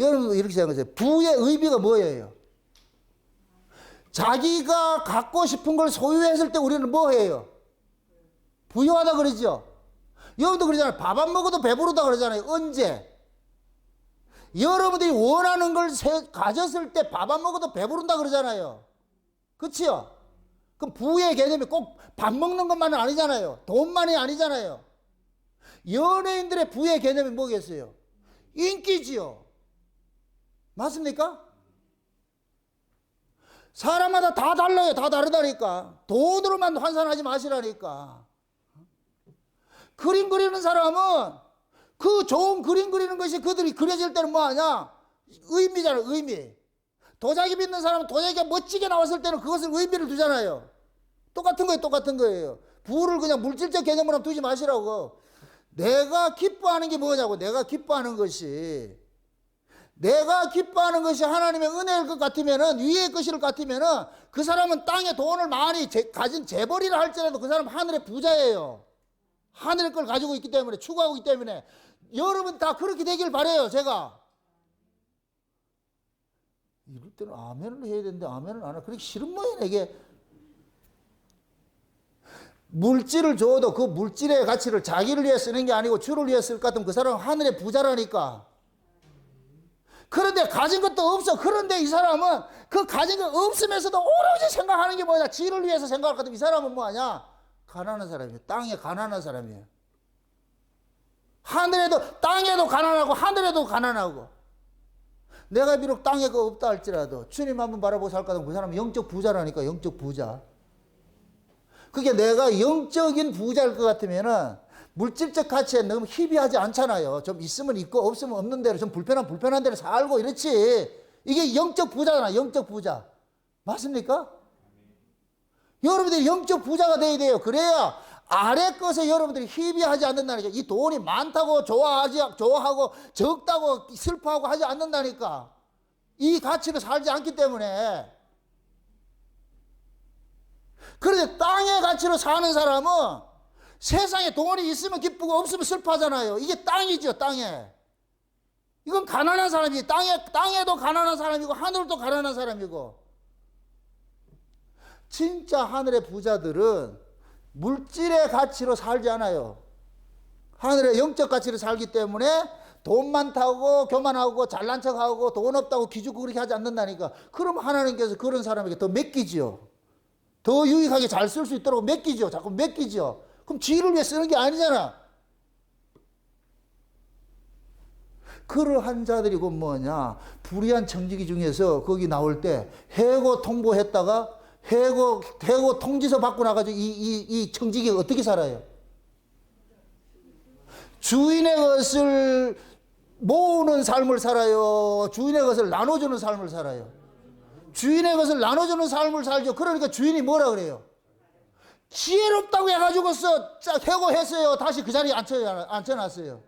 여러분 이렇게 생각하세요. 부의 의미가 뭐예요? 자기가 갖고 싶은 걸 소유했을 때 우리는 뭐예요? 부유하다 그러죠? 여러분도 그러잖아요. 밥 안 먹어도 배부르다 그러잖아요. 언제? 여러분들이 원하는 걸 가졌을 때 밥 안 먹어도 배부른다 그러잖아요. 그치요? 그럼 부의 개념이 꼭 밥 먹는 것만은 아니잖아요. 돈만이 아니잖아요. 연예인들의 부의 개념이 뭐겠어요? 인기지요. 맞습니까? 사람마다 다 달라요. 다 다르다니까. 돈으로만 환산하지 마시라니까. 그림 그리는 사람은 그 좋은 그림 그리는 것이 그들이 그려질 때는 뭐하냐? 의미잖아요. 의미. 도자기 빚는 사람은 도자기가 멋지게 나왔을 때는 그것을 의미를 두잖아요. 똑같은 거예요. 부를 그냥 물질적 개념으로 두지 마시라고. 내가 기뻐하는 게 뭐냐고. 내가 기뻐하는 것이 하나님의 은혜일 것 같으면은, 위의 것일 것 같으면은, 그 사람은 땅에 돈을 많이 가진 재벌이라 할지라도 그 사람은 하늘의 부자예요. 하늘의 걸 가지고 있기 때문에, 추구하고 있기 때문에. 여러분 다 그렇게 되길 바라요, 제가. 이럴 때는 아멘을 해야 되는데, 아멘을 안 해. 그렇게 싫은 모양이네, 이게. 물질을 줘도 그 물질의 가치를 자기를 위해 쓰는 게 아니고 주를 위해 쓸 것 같으면 그 사람은 하늘의 부자라니까. 그런데 가진 것도 없어. 그런데 이 사람은 그 가진 거 없으면서도 오로지 생각하는 게 뭐냐? 지를 위해서 생각할 것 같으면 이 사람은 뭐하냐? 가난한 사람이에요. 땅에 가난한 사람이에요. 땅에도 가난하고 하늘에도 가난하고. 내가 비록 땅에 그 없다 할지라도 주님 한번 바라보고 살 것 같으면 그 사람은 영적 부자라니까. 영적 부자. 그게 내가 영적인 부자일 것 같으면은 물질적 가치에 너무 희비하지 않잖아요. 좀 있으면 있고 없으면 없는 대로 좀 불편한 대로 살고 이렇지. 이게 영적 부자잖아. 영적 부자. 맞습니까? 여러분들이 영적 부자가 돼야 돼요. 그래야 아래 것에 여러분들이 희비하지 않는다니까. 이 돈이 많다고 좋아하고 적다고 슬퍼하고 하지 않는다니까. 이 가치로 살지 않기 때문에. 그런데 땅의 가치로 사는 사람은 세상에 돈이 있으면 기쁘고 없으면 슬퍼하잖아요. 이게 땅이죠, 땅에. 이건 가난한 사람이지. 땅에도 가난한 사람이고 하늘도 가난한 사람이고. 진짜 하늘의 부자들은 물질의 가치로 살지 않아요. 하늘의 영적 가치로 살기 때문에 돈 많다고 교만하고 잘난 척하고 돈 없다고 기죽고 그렇게 하지 않는다니까. 그럼 하나님께서 그런 사람에게 더 맡기지요. 더 유익하게 잘 쓸 수 있도록 맡기죠. 자꾸 맡기죠. 그럼 지를 위해 쓰는 게 아니잖아. 그러한 자들이 곧 뭐냐? 불의한 청지기 중에서 거기 나올 때 해고 통보했다가 해고 통지서 받고 나가지고 이 청지기가 어떻게 살아요? 주인의 것을 모으는 삶을 살아요? 주인의 것을 나눠주는 삶을 살아요? 주인의 것을 나눠주는 삶을 살죠. 그러니까 주인이 뭐라 그래요? 지혜롭다고 해가지고서 해고했어요. 다시 그 자리에 앉혀놨어요.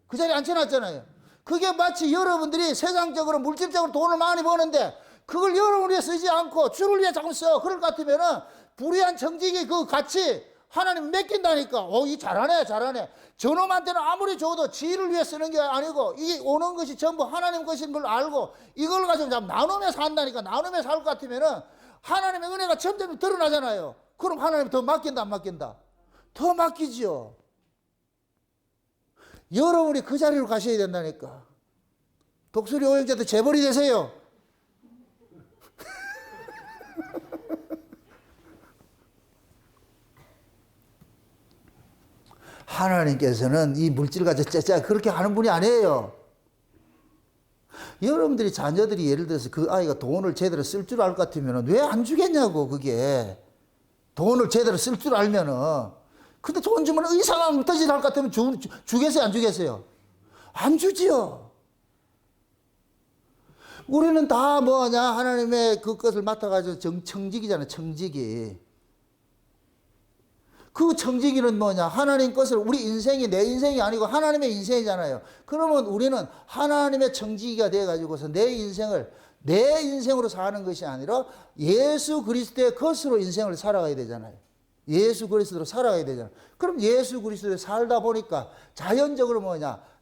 그 자리에 앉혀놨잖아요. 그게 마치 여러분들이 세상적으로 물질적으로 돈을 많이 버는데 그걸 여러분을 위해 쓰지 않고 주를 위해 자꾸 써. 그럴 것 같으면은 불의한 정직이 그 가치 하나님 맡긴다니까. 이 잘하네. 저놈한테는 아무리 줘도 지를 위해 쓰는 게 아니고 이 오는 것이 전부 하나님 것인 걸 알고 이걸 가지고 나누며 산다니까. 나누며 살 것 같으면은 하나님의 은혜가 점점 드러나잖아요. 그럼 하나님 더 맡긴다 안 맡긴다? 더 맡기지요. 여러분이 그 자리로 가셔야 된다니까. 독수리 오형제도 재벌이 되세요. 하나님께서는 이 물질 가지고 그렇게 하는 분이 아니에요. 여러분들이 자녀들이 예를 들어서 그 아이가 돈을 제대로 쓸 줄 알 것 같으면 왜 안 주겠냐고. 그게 돈을 제대로 쓸 줄 알면은. 근데 돈 주면 이상한 터질 할 것 같으면 주겠어요 안 주겠어요? 안 주지요. 우리는 다 하나님의 그 것을 맡아가지고 청지기잖아요. 청지기. 그 청지기는 하나님 것을 우리 인생이 내 인생이 아니고 하나님의 인생이잖아요. 그러면 우리는 하나님의 청지기가 되어가지고서 내 인생을 내 인생으로 사는 것이 아니라 예수 그리스도의 것으로 인생을 살아가야 되잖아요. 예수 그리스도로 살아가야 되잖아요. 그럼 예수 그리스도로 살다 보니까 자연적으로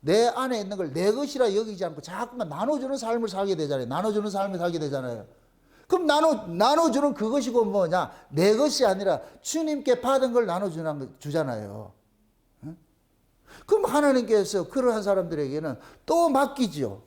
내 안에 있는 걸 내 것이라 여기지 않고 자꾸만 나눠주는 삶을 살게 되잖아요. 나눠주는 삶을 살게 되잖아요. 그럼 나눠주는 그것이고 내 것이 아니라 주님께 받은 걸 주잖아요. 그럼 하나님께서 그러한 사람들에게는 또 맡기죠.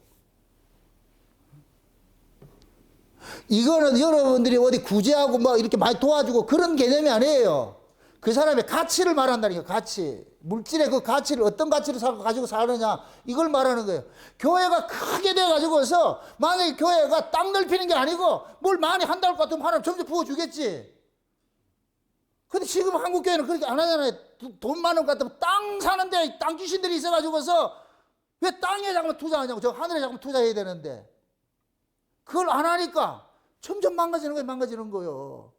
이거는 여러분들이 어디 구제하고 이렇게 많이 도와주고 그런 개념이 아니에요. 그 사람의 가치를 말한다니까. 가치. 물질의 그 가치를 어떤 가치를 가지고 사느냐 이걸 말하는 거예요. 교회가 크게 돼가지고서 만약에 교회가 땅 넓히는 게 아니고 뭘 많이 한다고 같으면 하나님 점점 부어주겠지. 근데 지금 한국 교회는 그렇게 안 하잖아요. 돈 많은 것 같으면 땅 사는데 땅 귀신들이 있어가지고서 왜 땅에 자꾸만 투자하냐고. 저 하늘에 자꾸만 투자해야 되는데 그걸 안 하니까 점점 망가지는 거예요.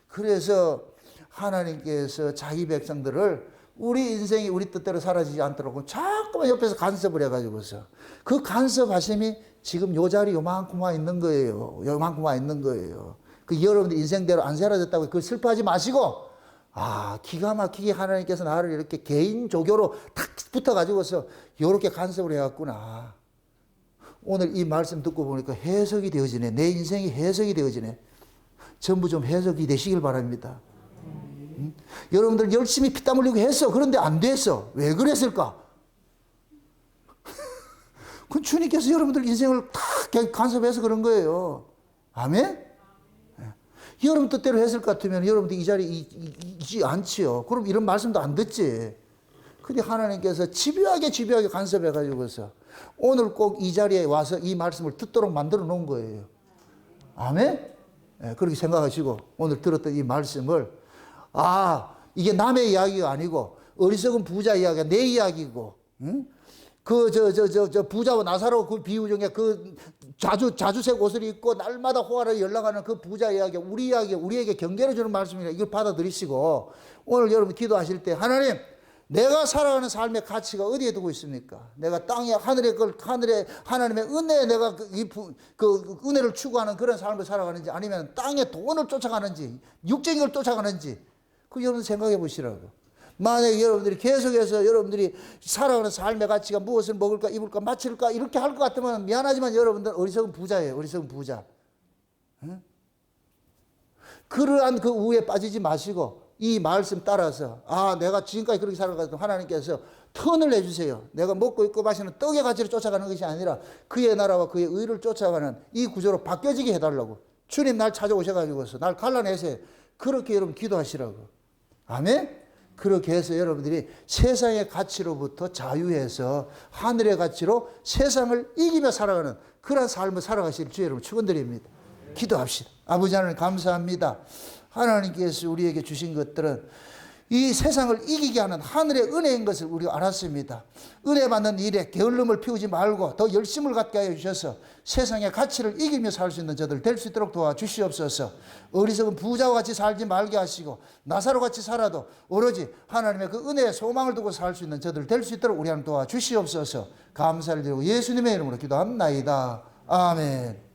그래서 하나님께서 자기 백성들을 우리 인생이 우리 뜻대로 사라지지 않도록 자꾸만 옆에서 간섭을 해가지고서 그 간섭하심이 지금 요 자리 요만큼 와 있는 거예요. 그 여러분들 인생대로 안 사라졌다고 그 슬퍼하지 마시고 기가 막히게 하나님께서 나를 이렇게 개인 조교로 탁 붙어가지고서 요렇게 간섭을 해왔구나. 오늘 이 말씀 듣고 보니까 해석이 되어지네. 내 인생이 해석이 되어지네. 전부 좀 해석이 되시길 바랍니다. 여러분들 열심히 피땀 흘리고 했어. 그런데 안 됐어. 왜 그랬을까? 그 주님께서 여러분들 인생을 다 간섭해서 그런 거예요. 아멘? 여러분 뜻대로 했을 것 같으면 여러분들 이 자리에 있지 않지요. 그럼 이런 말씀도 안 듣지. 근데 하나님께서 집요하게 간섭해가지고서 오늘 꼭 이 자리에 와서 이 말씀을 듣도록 만들어 놓은 거예요. 아멘? 그렇게 생각하시고 오늘 들었던 이 말씀을 이게 남의 이야기가 아니고 어리석은 부자 이야기가 내 이야기고, 부자와 나사로 그 비유 중에 그 자주색 옷을 입고 날마다 호화를 연락하는 그 부자 이야기, 우리에게 경계를 주는 말씀이라 이걸 받아들이시고 오늘 여러분 기도하실 때 하나님 내가 살아가는 삶의 가치가 어디에 두고 있습니까? 내가 땅에 하늘의 하나님의 은혜에 내가 그 은혜를 추구하는 그런 삶을 살아가는지 아니면 땅에 돈을 쫓아가는지 육적인 걸 쫓아가는지 그 여러분 생각해 보시라고. 만약에 여러분들이 계속해서 여러분들이 살아가는 삶의 가치가 무엇을 먹을까 입을까 마칠까 이렇게 할 것 같으면 미안하지만 여러분들 어리석은 부자예요. 어리석은 부자. 그러한 그 우에 빠지지 마시고 이 말씀 따라서 내가 지금까지 그렇게 살아가던 하나님께서 턴을 내주세요. 내가 먹고 입고 마시는 떡의 가치를 쫓아가는 것이 아니라 그의 나라와 그의 의를 쫓아가는 이 구조로 바뀌어지게 해달라고. 주님 날 찾아오셔가지고서 날 갈라내세요. 그렇게 여러분 기도하시라고. 아멘? 그렇게 해서 여러분들이 세상의 가치로부터 자유해서 하늘의 가치로 세상을 이기며 살아가는 그런 삶을 살아가실 주 여러분 축원드립니다. 기도합시다. 아버지 하나님 감사합니다. 하나님께서 우리에게 주신 것들은 이 세상을 이기게 하는 하늘의 은혜인 것을 우리가 알았습니다. 은혜 받는 일에 게을름을 피우지 말고 더 열심을 갖게 하여 주셔서 세상의 가치를 이기며 살 수 있는 저들 될 수 있도록 도와주시옵소서. 어리석은 부자와 같이 살지 말게 하시고 나사로 같이 살아도 오로지 하나님의 그 은혜에 소망을 두고 살 수 있는 저들 될 수 있도록 우리 하나님 도와주시옵소서. 감사를 드리고 예수님의 이름으로 기도합나이다. 아멘.